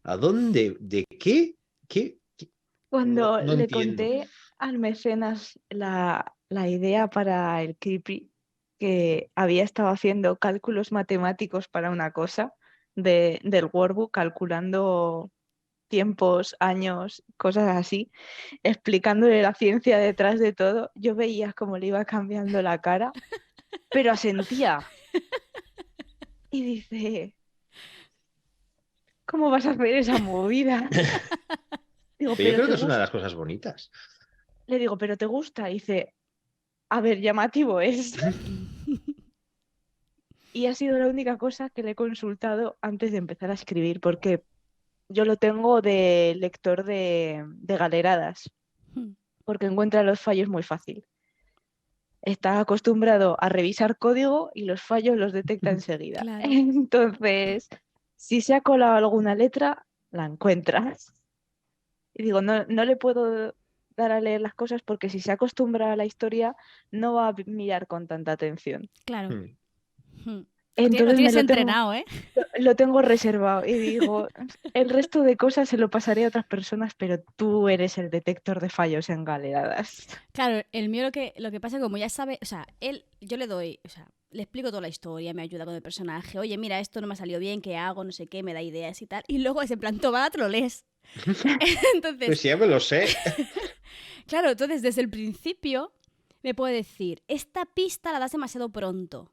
¿A dónde? ¿De qué? ¿Qué? Cuando No le entiendo. conté al mecenas la idea para el creepy, que había estado haciendo cálculos matemáticos para una cosa del workbook, calculando tiempos, años, cosas así, explicándole la ciencia detrás de todo, yo veía cómo le iba cambiando la cara, pero asentía. Y dice, ¿cómo vas a hacer esa movida? Digo, Pero yo pero creo te que es una de gusta. las cosas bonitas. Le digo, pero te gusta. Y dice, a ver, llamativo es. Y ha sido la única cosa que le he consultado antes de empezar a escribir, porque yo lo tengo de lector de galeradas, porque encuentra los fallos muy fácil. Está acostumbrado a revisar código y los fallos los detecta enseguida. Claro. Entonces, si se ha colado alguna letra, la encuentras. Y digo, no le puedo dar a leer las cosas porque si se acostumbra a la historia, no va a mirar con tanta atención. Claro. Mm. Lo Entonces tienes entrenado, ¿eh? lo tengo reservado y digo, el resto de cosas se lo pasaré a otras personas, pero tú eres el detector de fallos en galeradas. Claro, el mío lo que pasa, como ya sabe, o sea, yo le doy, o sea, le explico toda la historia, me ayuda con el personaje, oye, mira, esto no me ha salido bien, ¿qué hago? No sé qué, me da ideas y tal. Y luego es en plan, toma, te lo lees. Entonces, Pues ya me lo sé. claro, entonces desde el principio me puede decir, esta pista la das demasiado pronto.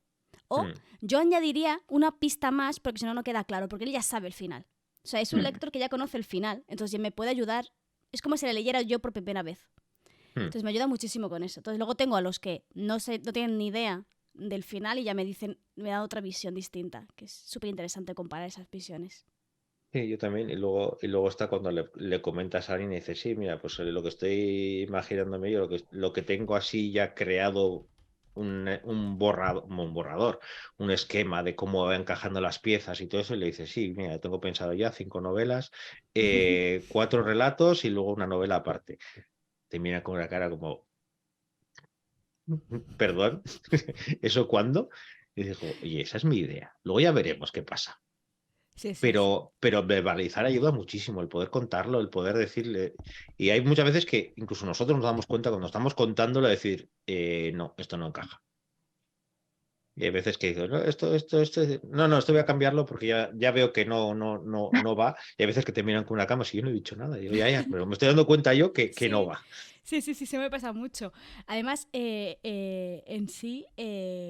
O Mm. yo añadiría una pista más porque si no, no queda claro, porque él ya sabe el final. O sea, es un Mm. lector que ya conoce el final, entonces me puede ayudar. Es como si le leyera yo por primera vez. Mm. Entonces me ayuda muchísimo con eso. Entonces luego tengo a los que no tienen ni idea del final y ya me dicen, me da otra visión distinta, que es súper interesante comparar esas visiones. Sí, yo también. Y luego está cuando le comentas a alguien y dices, sí, mira, pues lo que estoy imaginándome yo, lo que tengo así ya creado un borrador, un esquema de cómo va encajando las piezas y todo eso, y le dices, sí, mira, tengo pensado ya 5 novelas, 4 relatos y luego una novela aparte. Te mira con una cara como, perdón, ¿eso cuándo? Y digo, oye, esa es mi idea. Luego ya veremos qué pasa. Sí, sí, sí. Pero verbalizar ayuda muchísimo, el poder contarlo, el poder decirle. Y hay muchas veces que incluso nosotros nos damos cuenta cuando estamos contándolo, decir, no, esto no encaja. Y hay veces que digo, no, esto voy a cambiarlo porque ya veo que no va. Y hay veces que te miran con una cama, si yo no he dicho nada. Y digo, ya, pero me estoy dando cuenta yo que no Sí. va. Sí, se me pasa mucho. Además, en sí,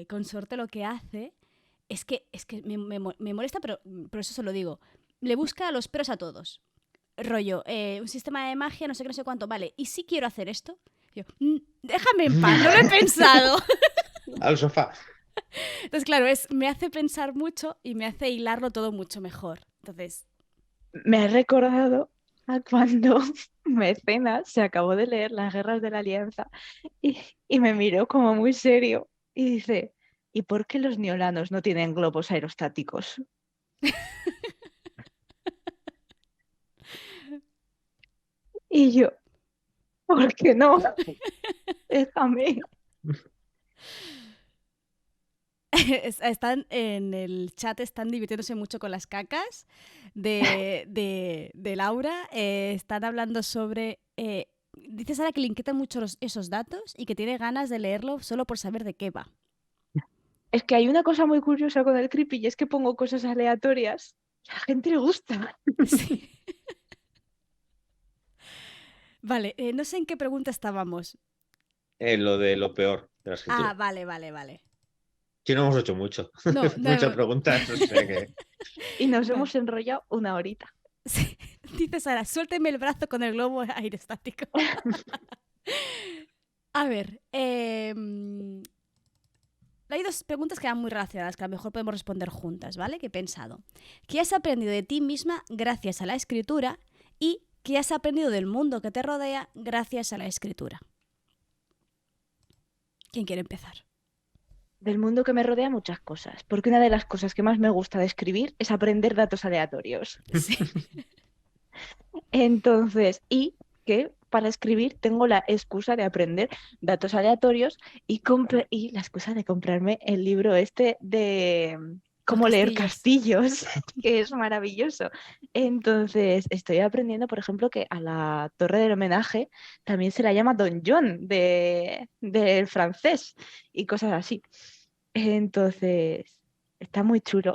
Consorte lo que hace es que me molesta, pero por eso se lo digo. Le busca los peros a todos. Rollo, un sistema de magia, no sé qué, no sé cuánto. Vale, ¿y si quiero hacer esto? Yo, déjame en paz, no lo he pensado. Al sofá. Entonces, claro, me hace pensar mucho y me hace hilarlo todo mucho mejor. Entonces, Me ha recordado a cuando Mecenas se acabó de leer Las Guerras de la Alianza y me miró como muy serio y dice, ¿y por qué los neolanos no tienen globos aerostáticos? Y yo, ¿por qué no? Déjame. están en el chat, están divirtiéndose mucho con las cacas de Laura. Están hablando sobre... dice Sara que le inquietan mucho esos datos y que tiene ganas de leerlo solo por saber de qué va. Es que hay una cosa muy curiosa con el creepy y es que pongo cosas aleatorias y a la gente le gusta. Sí. Vale, no sé en qué pregunta estábamos. Lo de lo peor de la escritura. Vale. Sí, no hemos hecho mucho. No, Muchas preguntas. O sea que... Y nos Vale. hemos enrollado una horita. Sí. Dice Sara, suélteme el brazo con el globo aerostático. A ver, hay dos preguntas que van muy relacionadas, que a lo mejor podemos responder juntas, ¿vale? Que he pensado. ¿Qué has aprendido de ti misma gracias a la escritura? ¿Y qué has aprendido del mundo que te rodea gracias a la escritura? ¿Quién quiere empezar? Del mundo que me rodea muchas cosas, porque una de las cosas que más me gusta de escribir es aprender datos aleatorios. Sí. Entonces, y que para escribir tengo la excusa de aprender datos aleatorios y la excusa de comprarme el libro este como leer castillos. castillos, que es maravilloso. Entonces, estoy aprendiendo, por ejemplo, que a la torre del homenaje también se la llama donjon del francés y cosas así. Entonces, está muy chulo.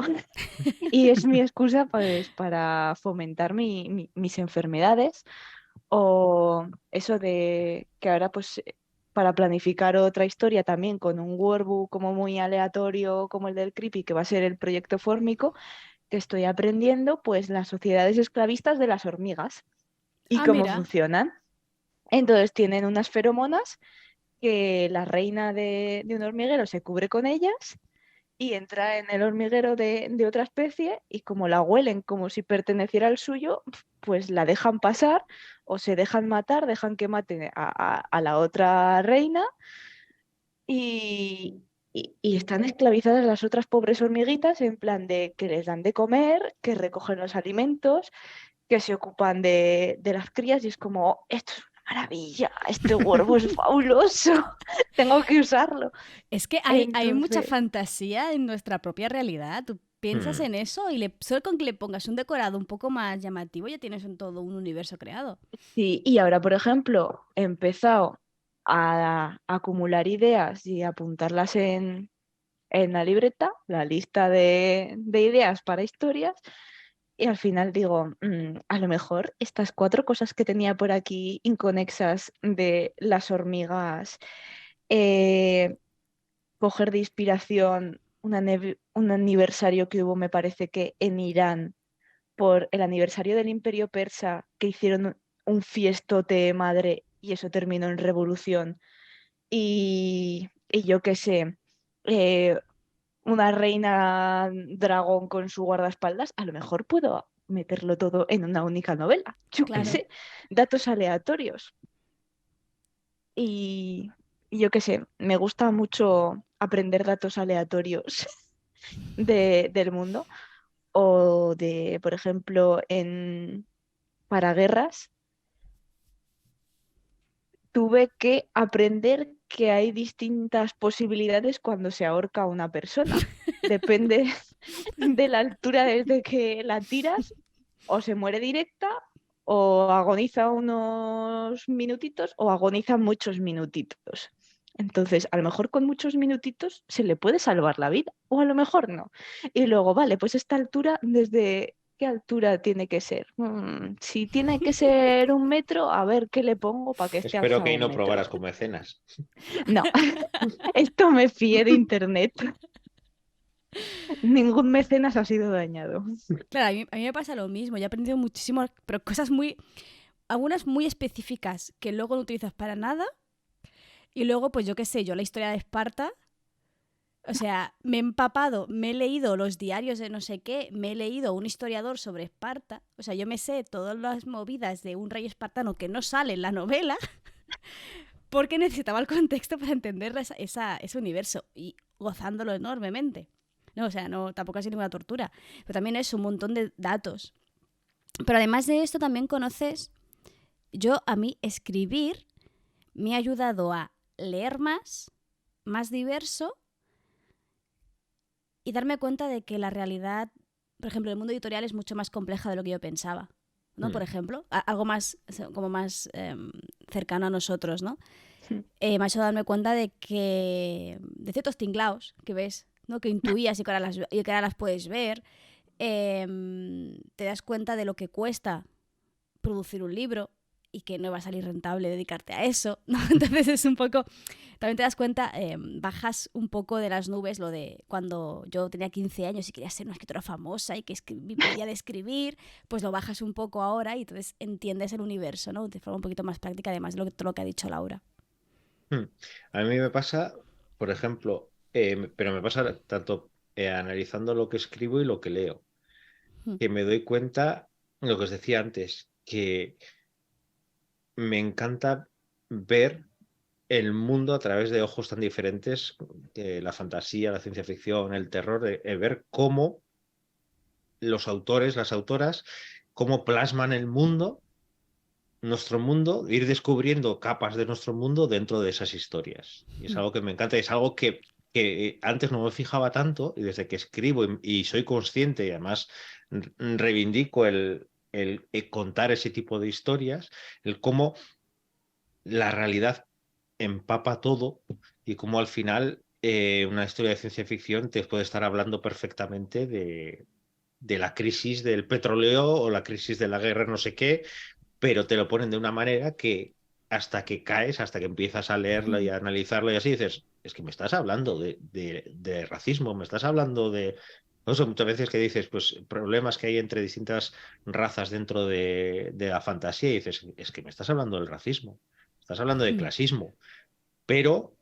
Y es mi excusa, pues, para fomentar mis enfermedades o eso de que ahora, pues, para planificar otra historia también con un workbook como muy aleatorio como el del Creepy, que va a ser el proyecto fórmico, que estoy aprendiendo, pues, las sociedades esclavistas de las hormigas y Ah, cómo mira. funcionan. Entonces tienen unas feromonas que la reina de un hormiguero se cubre con ellas y entra en el hormiguero de otra especie y como la huelen como si perteneciera al suyo, pues la dejan pasar o se dejan matar, dejan que maten a la otra reina y, y están esclavizadas las otras pobres hormiguitas en plan de que les dan de comer, que recogen los alimentos, que se ocupan de las crías y es como, "Oh, esto es una maravilla, este huevo es fabuloso, tengo que usarlo". Es que hay mucha Entonces, fantasía en nuestra propia realidad. Tú piensas Mm. en eso y solo con que le pongas un decorado un poco más llamativo ya tienes todo un universo creado. sí, y ahora, por ejemplo, he empezado a acumular ideas y apuntarlas en la libreta, la lista de ideas para historias, y al final digo, a lo mejor estas 4 cosas que tenía por aquí inconexas de las hormigas, eh, coger de inspiración un aniversario que hubo, me parece que en Irán, por el aniversario del Imperio Persa, que hicieron un fiestote madre y eso terminó en revolución. Y yo qué sé, eh, una reina dragón con su guardaespaldas, a lo mejor puedo meterlo todo en una única novela. Yo qué Claro. sé, datos aleatorios. Y, y yo qué sé, me gusta mucho aprender datos aleatorios del mundo o de, por ejemplo, para guerras tuve que aprender que hay distintas posibilidades cuando se ahorca a una persona. Depende de la altura desde que la tiras, o se muere directa, o agoniza unos minutitos, o agoniza muchos minutitos. Entonces, a lo mejor con muchos minutitos se le puede salvar la vida, o a lo mejor no. Y luego, vale, pues esta altura, ¿desde qué altura tiene que ser? Si tiene que ser 1 metro, a ver qué le pongo para que esté Espero que alzado ahí un no metro. probaras con mecenas. No, esto me fié de internet. Ningún mecenas ha sido dañado. Claro, a mí me pasa lo mismo. Yo he aprendido muchísimo, pero cosas algunas muy específicas que luego no utilizas para nada. Y luego, pues yo qué sé, yo la historia de Esparta, o sea, me he empapado, me he leído los diarios de no sé qué, me he leído un historiador sobre Esparta. O sea, yo me sé todas las movidas de un rey espartano que no sale en la novela porque necesitaba el contexto para entender ese universo y gozándolo enormemente. No, o sea, no, tampoco ha sido ninguna tortura. Pero también es un montón de datos. Pero además de esto también conoces, a mí escribir me ha ayudado a leer más diverso y darme cuenta de que la realidad, por ejemplo, el mundo editorial es mucho más compleja de lo que yo pensaba, ¿no? Por ejemplo, algo más, como más cercano a nosotros, ¿no? Me ha hecho darme cuenta de ciertos tinglaos que ves, ¿no? Que intuías y que ahora las puedes ver. Te das cuenta de lo que cuesta producir un libro y que no va a salir rentable dedicarte a eso, ¿no? Entonces es un poco... También te das cuenta, bajas un poco de las nubes lo de cuando yo tenía 15 años y quería ser una escritora famosa y que vivía de escribir, pues lo bajas un poco ahora y entonces entiendes el universo, ¿no? De forma un poquito más práctica, además de todo lo que ha dicho Laura. A mí me pasa, por ejemplo, pero me pasa tanto analizando lo que escribo y lo que leo, que me doy cuenta, lo que os decía antes, que me encanta ver el mundo a través de ojos tan diferentes, la fantasía, la ciencia ficción, el terror, de ver cómo los autores, las autoras, cómo plasman el mundo, nuestro mundo, ir descubriendo capas de nuestro mundo dentro de esas historias. Y es algo que me encanta, es algo que que antes no me fijaba tanto y desde que escribo y soy consciente y además reivindico el contar ese tipo de historias, el cómo la realidad empapa todo y cómo al final una historia de ciencia ficción te puede estar hablando perfectamente de la crisis del petróleo o la crisis de la guerra, no sé qué, pero te lo ponen de una manera que hasta que caes, hasta que empiezas a leerlo y a analizarlo y así dices, es que me estás hablando de racismo, me estás hablando de... No sé, muchas veces que dices, pues problemas que hay entre distintas razas dentro de la fantasía y dices, es que me estás hablando del racismo, estás hablando de Mm. clasismo, pero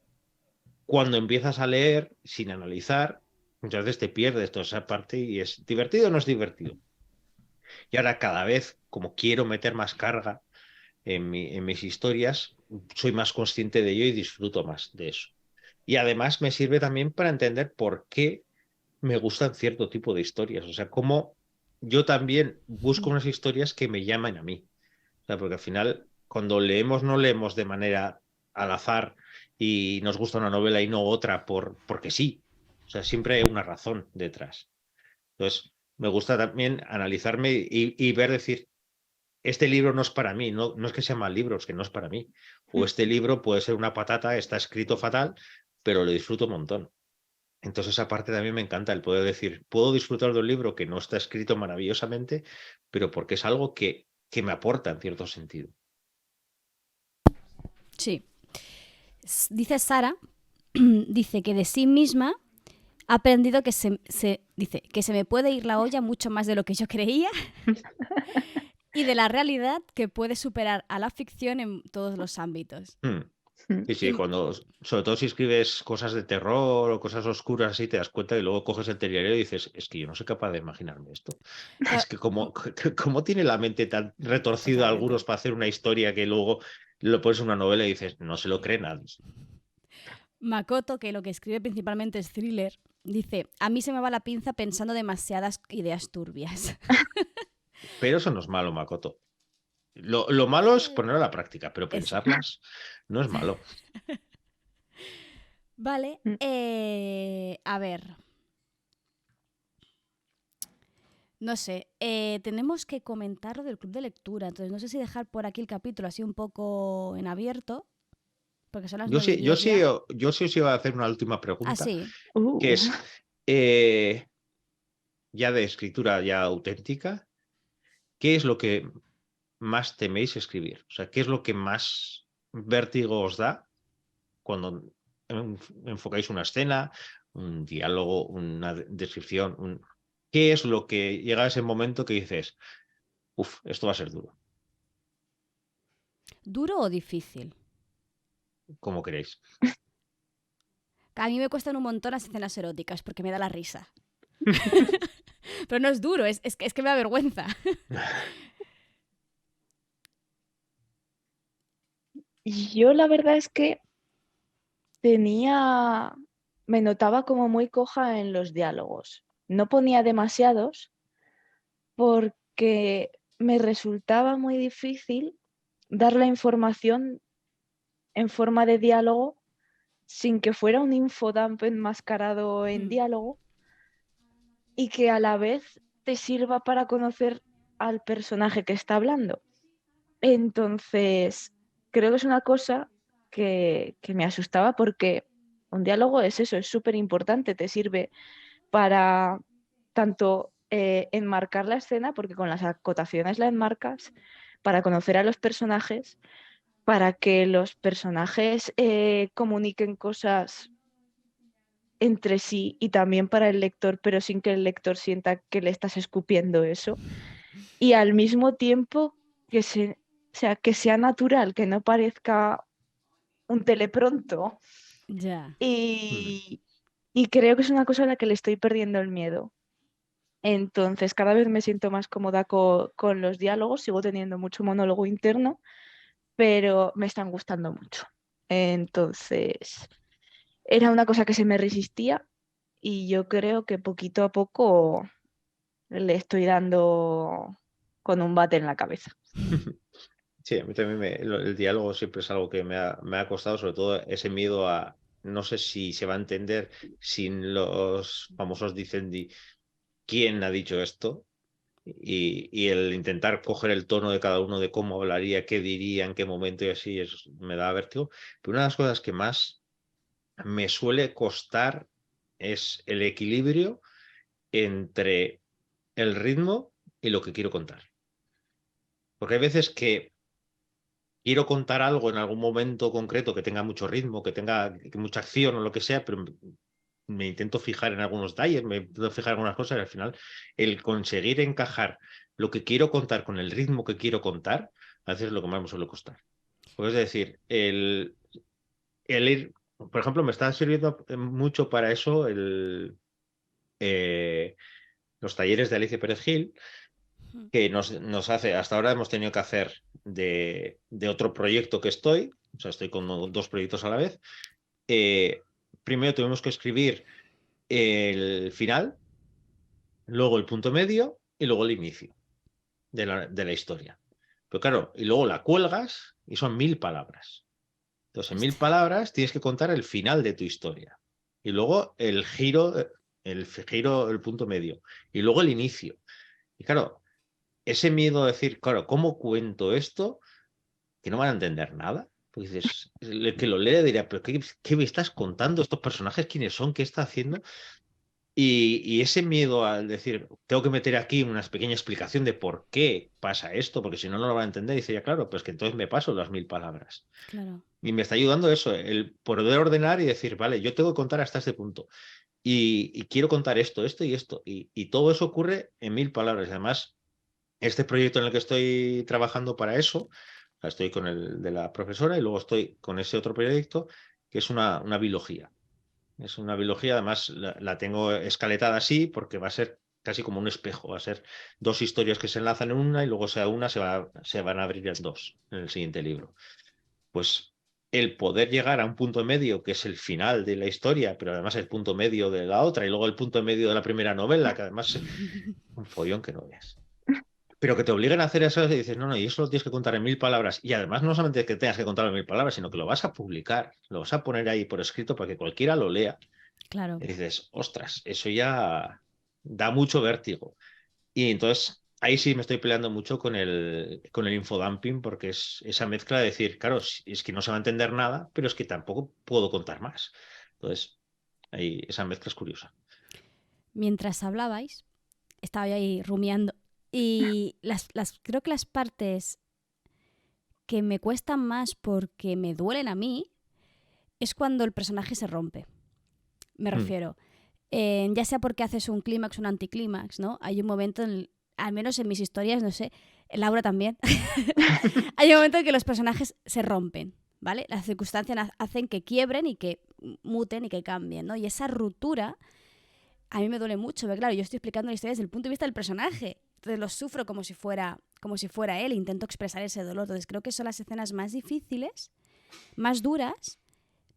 cuando empiezas a leer sin analizar, muchas veces te pierdes toda esa parte y es divertido o no es divertido. Y ahora cada vez, como quiero meter más carga en mis historias, soy más consciente de ello y disfruto más de eso. Y además me sirve también para entender por qué me gustan cierto tipo de historias. O sea, cómo yo también busco unas historias que me llaman a mí. O sea, porque al final, cuando leemos, no leemos de manera al azar y nos gusta una novela y no otra porque sí. O sea, siempre hay una razón detrás. Entonces, me gusta también analizarme y ver, decir, este libro no es para mí, no es que sea mal libro, es que no es para mí. O este libro puede ser una patata, está escrito fatal, pero lo disfruto un montón. Entonces, esa parte también me encanta, el poder decir, puedo disfrutar de un libro que no está escrito maravillosamente, pero porque es algo que me aporta en cierto sentido. Sí. Dice Sara, dice que de sí misma ha aprendido que dice que se me puede ir la olla mucho más de lo que yo creía y de la realidad que puede superar a la ficción en todos los ámbitos. Hmm. Sí, sí, Y sobre todo si escribes cosas de terror o cosas oscuras así, te das cuenta y luego coges el telediario y dices, es que yo no soy capaz de imaginarme esto. Es claro, que cómo tiene la mente tan retorcida algunos totalmente. para hacer una historia que luego lo pones en una novela y dices, no se lo cree nadie. Makoto, que lo que escribe principalmente es thriller, dice, a mí se me va la pinza pensando demasiadas ideas turbias. Pero eso no es malo, Makoto. Lo malo es ponerlo a la práctica, pero Eso. pensarlas no es malo. Vale, Mm. a ver. No sé, tenemos que comentar lo del club de lectura, entonces no sé si dejar por aquí el capítulo así un poco en abierto, porque son las Yo 9 y sí, yo 10 sí, ya. yo sí os iba a hacer una última Ah, pregunta, sí. que es eh, ya de escritura ya auténtica, ¿qué es lo que más teméis escribir? O sea, ¿qué es lo que más vértigo os da cuando enfocáis una escena, un diálogo, una descripción? ¿Qué es lo que llega a ese momento que dices, uff, esto va a ser duro, ¿Duro o difícil? como queréis? A mí me cuestan un montón las escenas eróticas porque me da la risa. Pero no es duro, es que me da vergüenza. Yo la verdad es que me notaba como muy coja en los diálogos. No ponía demasiados porque me resultaba muy difícil dar la información en forma de diálogo sin que fuera un infodump enmascarado en diálogo y que a la vez te sirva para conocer al personaje que está hablando. Entonces, creo que es una cosa que me asustaba porque un diálogo es eso, es súper importante, te sirve para tanto enmarcar la escena, porque con las acotaciones la enmarcas, para conocer a los personajes, para que los personajes comuniquen cosas entre sí y también para el lector, pero sin que el lector sienta que le estás escupiendo eso. Y al mismo tiempo o sea, que sea natural, que no parezca un telepronto. Ya. Y, y creo que es una cosa a la que le estoy perdiendo el miedo. Entonces, cada vez me siento más cómoda con los diálogos, sigo teniendo mucho monólogo interno, pero me están gustando mucho. Entonces, era una cosa que se me resistía y yo creo que poquito a poco le estoy dando con un bate en la cabeza. Sí, a mí también el diálogo siempre es algo que me ha costado, sobre todo ese miedo a no sé si se va a entender sin los famosos dicendi quién ha dicho esto y el intentar coger el tono de cada uno de cómo hablaría, qué diría, en qué momento y así me da vértigo. Pero una de las cosas que más me suele costar es el equilibrio entre el ritmo y lo que quiero contar. Porque hay veces que quiero contar algo en algún momento concreto que tenga mucho ritmo, que tenga mucha acción o lo que sea, pero me intento fijar en algunos detalles, me intento fijar en algunas cosas y al final el conseguir encajar lo que quiero contar con el ritmo que quiero contar, a veces es lo que más me suele costar. Pues es decir, el ir, por ejemplo, me está sirviendo mucho para eso eh, los talleres de Alicia Pérez Gil, que nos hace, hasta ahora hemos tenido que hacer de otro proyecto que estoy, o sea, estoy con dos proyectos a la vez. Primero tuvimos que escribir el final, luego el punto medio y luego el inicio de la historia. Pero claro, y luego la cuelgas y son 1000 palabras. Entonces, en 1000 Hostia. palabras tienes que contar el final de tu historia. Y luego el punto medio. Y luego el inicio. Y claro, ese miedo a decir, claro, ¿cómo cuento esto? Que no van a entender nada. Pues dices, el que lo lee dirá, pero ¿qué me estás contando? ¿Estos personajes quiénes son? ¿Qué está haciendo? Y ese miedo al decir, tengo que meter aquí una pequeña explicación de por qué pasa esto, porque si no, no lo van a entender. Dice, ya claro, pues que entonces me paso las 1000 palabras. Claro. Y me está ayudando eso, el poder ordenar y decir, vale, yo tengo que contar hasta este punto. Y quiero contar esto y esto. Y todo eso ocurre en 1000 palabras. Y además, este proyecto en el que estoy trabajando para eso, o sea, estoy con el de la profesora y luego estoy con ese otro proyecto, que es una biología. Es una biología, además la tengo escaletada así porque va a ser casi como un espejo, va a ser dos historias que se enlazan en una y luego sea una se van a abrir en dos en el siguiente libro. Pues el poder llegar a un punto medio que es el final de la historia, pero además el punto medio de la otra y luego el punto medio de la primera novela, que además es un follón que no veas. Pero que te obliguen a hacer eso y dices, no, no, y eso lo tienes que contar en 1000 palabras. Y además no solamente que tengas que contarlo en 1000 palabras, sino que lo vas a publicar, lo vas a poner ahí por escrito para que cualquiera lo lea. Claro. Y dices, ostras, eso ya da mucho vértigo. Y entonces ahí sí me estoy peleando mucho con el infodumping, porque es esa mezcla de decir, claro, es que no se va a entender nada, pero es que tampoco puedo contar más. Entonces, ahí esa mezcla es curiosa. Mientras hablabais, estaba yo ahí rumiando. Y creo que las partes que me cuestan más porque me duelen a mí es cuando el personaje se rompe. Me Mm. refiero, ya sea porque haces un clímax o un anticlímax, ¿no? Hay un momento, al menos en mis historias, no sé, Laura también, hay un momento en que los personajes se rompen, ¿vale? Las circunstancias hacen que quiebren y que muten y que cambien, ¿no? Y esa ruptura a mí me duele mucho, porque claro, yo estoy explicando la historia desde el punto de vista del personaje, entonces lo sufro como si fuera él, intento expresar ese dolor, entonces creo que son las escenas más difíciles, más duras,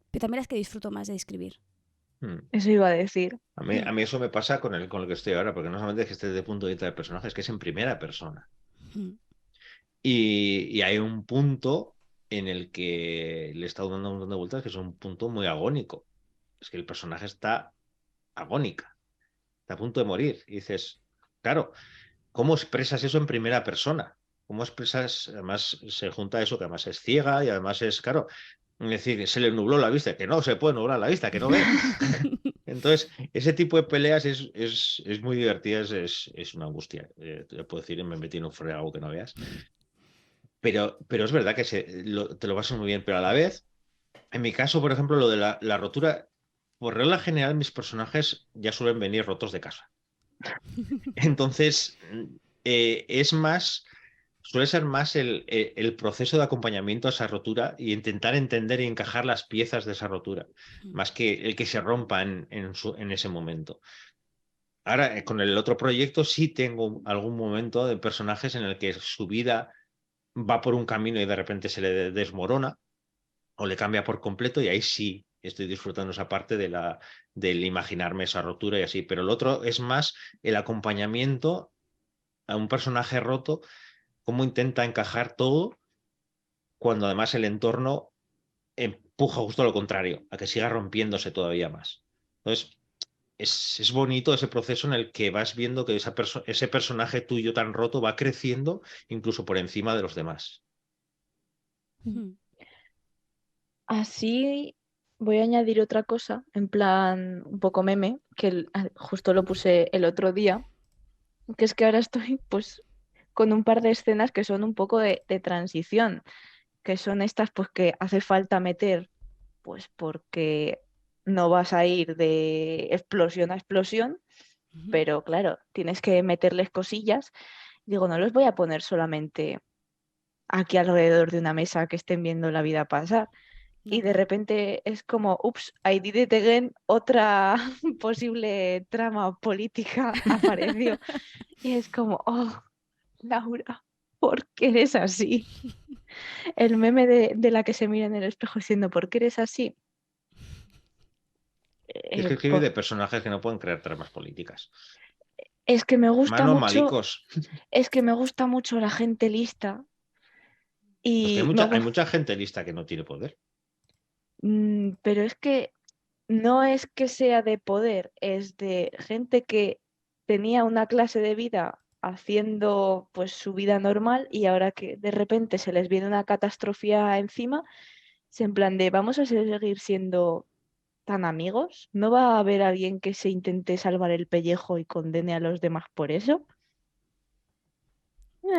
pero también las que disfruto más de escribir. Mm. Eso iba a decir. A mí eso me pasa con con el que estoy ahora, porque no solamente es que esté desde el punto de vista del personaje, es que es en primera persona. Mm. Y hay un punto en el que le he estado dando un montón de vueltas, que es un punto muy agónico. Es que el personaje está agónica, está a punto de morir. Y dices, claro, ¿cómo expresas eso en primera persona? ¿Cómo expresas? Además, se junta eso, que además es ciega y además es, claro, es decir, se le nubló la vista, que no se puede nublar la vista, que no ve. Entonces, ese tipo de peleas es muy divertida, es una angustia. Te puedo decir, me metí en un fregado que no veas. Pero es verdad que te lo pasas muy bien, pero a la vez, en mi caso, por ejemplo, lo de la rotura, por regla general, mis personajes ya suelen venir rotos de casa. Entonces, es más, suele ser más el proceso de acompañamiento a esa rotura y intentar entender y encajar las piezas de esa rotura, más que el que se rompa en ese momento. Ahora, con el otro proyecto sí tengo algún momento de personajes en el que su vida va por un camino y de repente se le desmorona o le cambia por completo y ahí sí estoy disfrutando esa parte del imaginarme esa rotura y así. Pero el otro es más el acompañamiento a un personaje roto, cómo intenta encajar todo cuando además el entorno empuja justo a lo contrario, a que siga rompiéndose todavía más. Entonces, es bonito ese proceso en el que vas viendo que ese personaje tuyo tan roto va creciendo incluso por encima de los demás. Así voy a añadir otra cosa, en plan un poco meme, que justo lo puse el otro día, que es que ahora estoy pues con un par de escenas que son un poco de transición, que son estas pues que hace falta meter, pues porque no vas a ir de explosión a explosión, pero claro, tienes que meterles cosillas. Digo, no los voy a poner solamente aquí alrededor de una mesa que estén viendo la vida pasar. No, Y de claro. repente es como, ups, I did it again, otra posible trama política apareció. Y es como, oh, Laura, ¿por qué eres así? El meme de la que se mira en el espejo diciendo, ¿por qué eres así? Es que escribe Por... de personajes que no pueden crear tramas políticas. Es que me gusta Malos mucho, malicos. es que me gusta mucho la gente lista Porque y hay mucha gente lista que no tiene poder. pero es que no es que sea de poder, es de gente que tenía una clase de vida haciendo pues su vida normal y ahora que de repente se les viene una catástrofe encima, es en plan de vamos a seguir siendo tan amigos, ¿no va a haber alguien que se intente salvar el pellejo y condene a los demás por eso?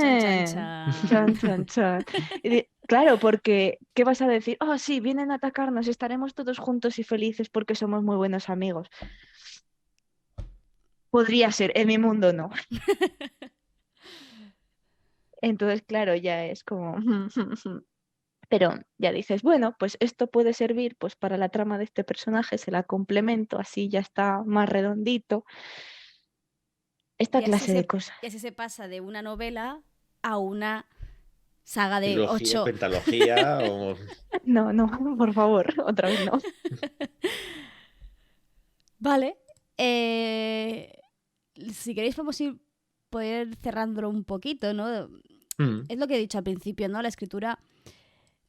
Chan, chan, Chan, chan. chan, chan. Claro, porque ¿qué vas a decir? Oh, sí, vienen a atacarnos, estaremos todos juntos y felices porque somos muy buenos amigos. Podría ser, en mi mundo no. Entonces, claro, ya es como... Pero ya dices, bueno, pues esto puede servir pues para la trama de este personaje, se la complemento, así ya está más redondito. Esta Y así clase de se, cosas. y así se pasa de una novela a una saga de Trilogía, 8. pentalogía o... No, no, por favor, otra vez no. Vale. Si queréis podemos poder cerrándolo un poquito, ¿no? Mm. Es lo que he dicho al principio, ¿no? La escritura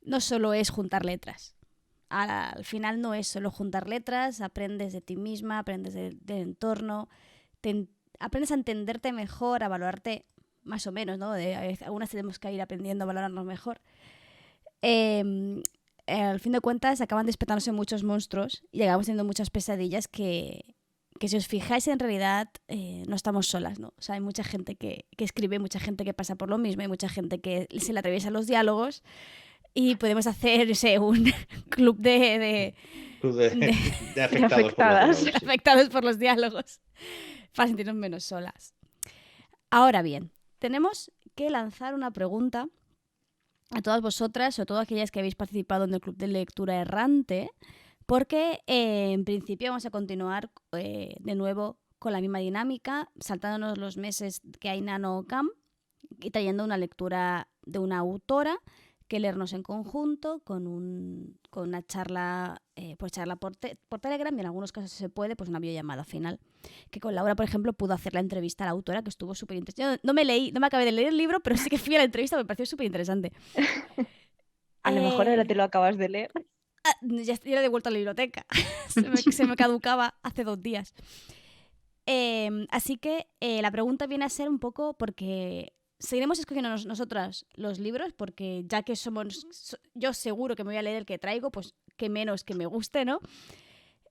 no solo es juntar letras. Al final no es solo juntar letras, aprendes de ti misma, aprendes del entorno, aprendes a entenderte mejor, a valorarte más o menos, ¿no? Algunas tenemos que ir aprendiendo a valorarnos mejor. Al fin de cuentas acaban despertándose muchos monstruos y acabamos teniendo muchas pesadillas que si os fijáis en realidad no estamos solas, ¿no? O sea, hay mucha gente que escribe, mucha gente que pasa por lo mismo, hay mucha gente que se le atraviesan los diálogos y podemos hacer un club de Club de afectados por los afectadas. diálogos, sí. afectados por los diálogos para sentirnos menos solas. Ahora bien, tenemos que lanzar una pregunta a todas vosotras o todas aquellas que habéis participado en el Club de Lectura Errante, porque en principio vamos a continuar de nuevo con la misma dinámica, saltándonos los meses que hay NaNoCam y trayendo una lectura de una autora que leernos en conjunto con una charla, pues charla por Telegram y en algunos casos se puede, pues una videollamada final. Que con Laura, por ejemplo, pudo hacer la entrevista a la autora, que estuvo súper interesante. No me acabé de leer el libro, pero sí que fui a la entrevista, me pareció súper interesante. A lo mejor ahora te lo acabas de leer. Ya lo he devuelto a la biblioteca. se me caducaba hace 2 días. Así que la pregunta viene a ser un poco porque seguiremos escogiendo nosotras los libros, porque ya que yo seguro que me voy a leer el que traigo, pues que menos que me guste, ¿no?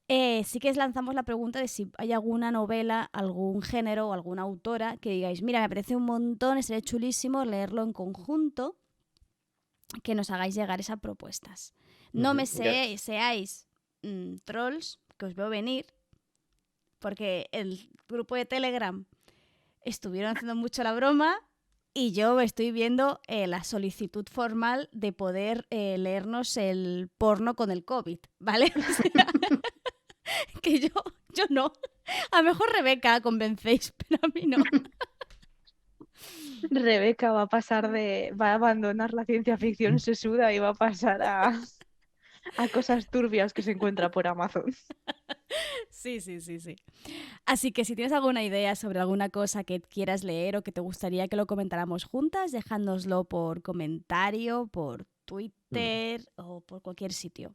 Sí que lanzamos la pregunta de si hay alguna novela, algún género o alguna autora que digáis, mira, me apetece un montón, sería chulísimo leerlo en conjunto, que nos hagáis llegar esas propuestas. No me seáis trolls, que os veo venir, porque el grupo de Telegram estuvieron haciendo mucho la broma y yo estoy viendo la solicitud formal de poder leernos el porno con el COVID, ¿vale? O sea, que yo no. A lo mejor Rebeca convencéis, pero a mí no. Rebeca va a abandonar la ciencia ficción sesuda y va a pasar a cosas turbias que se encuentra por Amazon. Sí. Así que si tienes alguna idea sobre alguna cosa que quieras leer o que te gustaría que lo comentáramos juntas, dejádnoslo por comentario, por Twitter o por cualquier sitio.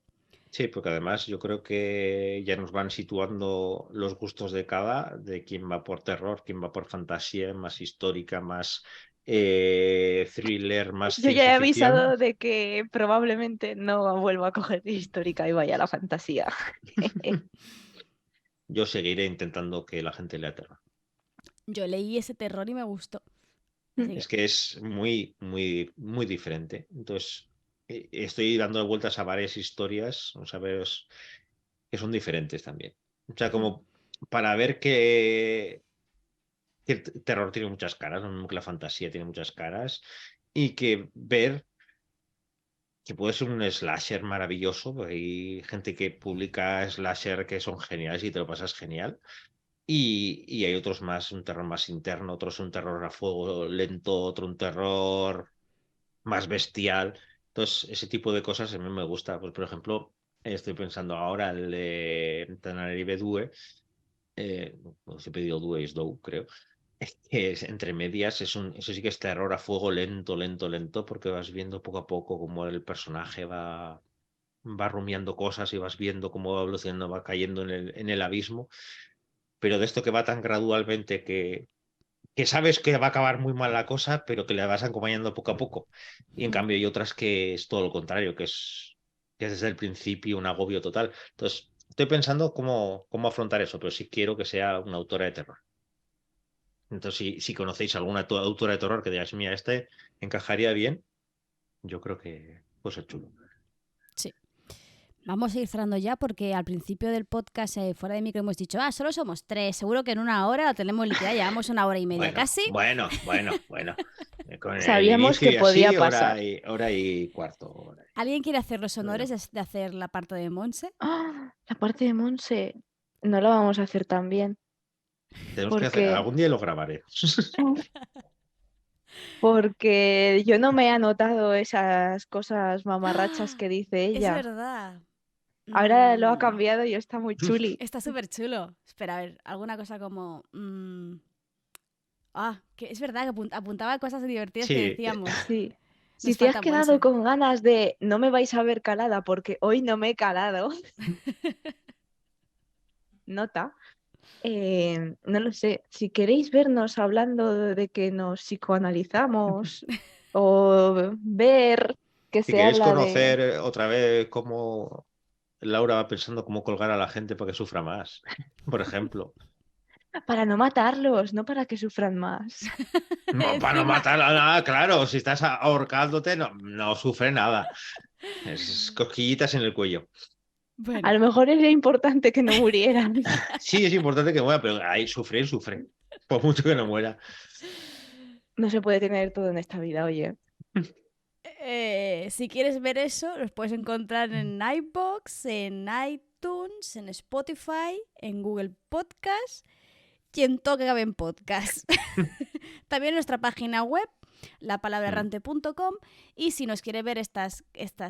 Sí, porque además yo creo que ya nos van situando los gustos de quién va por terror, quién va por fantasía, más histórica, más thriller, más Yo ya he ciencia ficción. avisado de que probablemente no vuelva a coger histórica y vaya a la fantasía. Yo seguiré intentando que la gente lea terror. Yo leí ese terror y me gustó. Así Es que, que es muy, muy, muy diferente. Entonces, estoy dando vueltas a varias historias, o sea, que son diferentes también. O sea, como para ver que el terror tiene muchas caras, lo mismo que la fantasía tiene muchas caras, y que ver que puede ser un slasher maravilloso, porque hay gente que publica slasher que son geniales y te lo pasas genial. Y hay otros más, un terror más interno, otros un terror a fuego lento, otro un terror más bestial. Entonces, ese tipo de cosas a mí me gusta. Pues, por ejemplo, estoy pensando ahora el de Tananarive Due, os he pedido Due is Dou, creo. Que es, entre medias, eso sí que es terror a fuego lento, lento, lento, porque vas viendo poco a poco cómo el personaje va rumiando cosas y vas viendo cómo va evolucionando, va cayendo en el abismo. Pero de esto que va tan gradualmente que sabes que va a acabar muy mal la cosa, pero que le vas acompañando poco a poco. Y en cambio hay otras que es todo lo contrario, que es desde el principio un agobio total. Entonces, estoy pensando cómo afrontar eso, pero sí quiero que sea una autora de terror. Entonces, si conocéis alguna autora de terror que digáis, mira, este encajaría bien, yo creo que puede ser chulo. sí. Vamos a ir cerrando ya porque al principio del podcast, fuera de micro, hemos dicho, solo somos 3. Seguro que en una hora lo tenemos liquidada. Llevamos 1 hora y media Bueno, casi. bueno, bueno, bueno. Con el Sabíamos inicio que y podía así, pasar. hora y cuarto. ¿Alguien quiere hacer los No, honores no. de hacer la parte de Monse? ¡Ah! La parte de Monse no la vamos a hacer tan bien Tenemos que hacer, porque, algún día lo grabaré. porque yo no me he anotado esas cosas mamarrachas que dice Es ella. verdad. Ahora lo ha Mm, cambiado y está muy chuli. está súper chulo. Espera, a ver, alguna cosa como... que es verdad que apuntaba cosas divertidas que Sí, decíamos. Sí. Si Nos te has falta quedado Monse. con ganas de no me vais a ver calada porque hoy no me he calado, nota. No lo sé, si queréis vernos hablando de que nos psicoanalizamos o ver que si se queréis habla de... conocer otra vez cómo Laura va pensando cómo colgar a la gente para que sufra más, por ejemplo. Para no matarlos, no para que sufran más. No, para no Encima. matar a nada, claro, si estás ahorcándote no sufre nada. Es cosquillitas en el cuello. A Bueno, lo mejor era importante que no murieran. Sí, es importante que muera, pero ahí sufrir, sufre. Por mucho que no muera. No se puede tener todo en esta vida, oye. si quieres ver eso, los puedes encontrar en iBox, en iTunes, en Spotify, en Google Podcast y en todo que cabe en podcast. También en nuestra página web, lapalabraerrante.com, y si nos quieres ver estas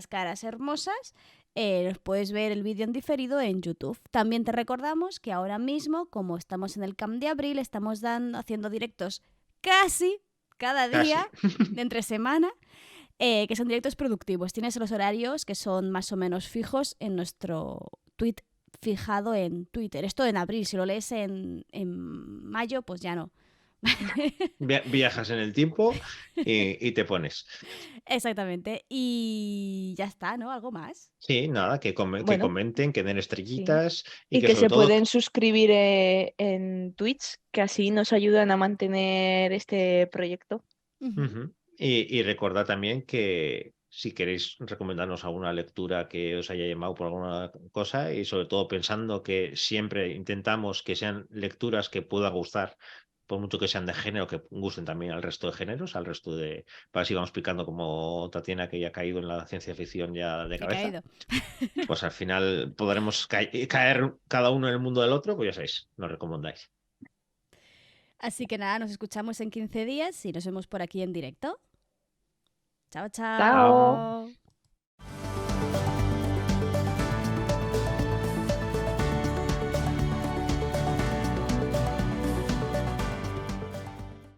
caras hermosas, nos puedes ver el vídeo en diferido en YouTube. También te recordamos que ahora mismo, como estamos en el Camp de Abril, estamos haciendo directos casi cada día Casi. de entre semana, que son directos productivos. Tienes los horarios que son más o menos fijos en nuestro tweet fijado en Twitter. Esto en abril, si lo lees en mayo, pues ya no. Viajas en el tiempo y te pones. Exactamente. Y ya está, ¿no? ¿Algo más? Sí, nada, que Bueno, comenten, que den sí. estrellitas y Y que que sobre se todo pueden suscribir en Twitch, que así nos ayudan a mantener este proyecto. Ujú. Ujú. Y recordad también que si queréis recomendarnos alguna lectura que os haya llamado por alguna cosa y sobre todo pensando que siempre intentamos que sean lecturas que puedan gustar, por mucho que sean de género, que gusten también al resto de géneros, al resto de... Para si vamos picando como Tatiana que ya ha caído en la ciencia ficción ya de He cabeza, caído. pues al final podremos caer cada uno en el mundo del otro, pues ya sabéis, nos recomendáis. Así que nada, nos escuchamos en 15 días y nos vemos por aquí en directo. Chao, Chao. Chao. chao.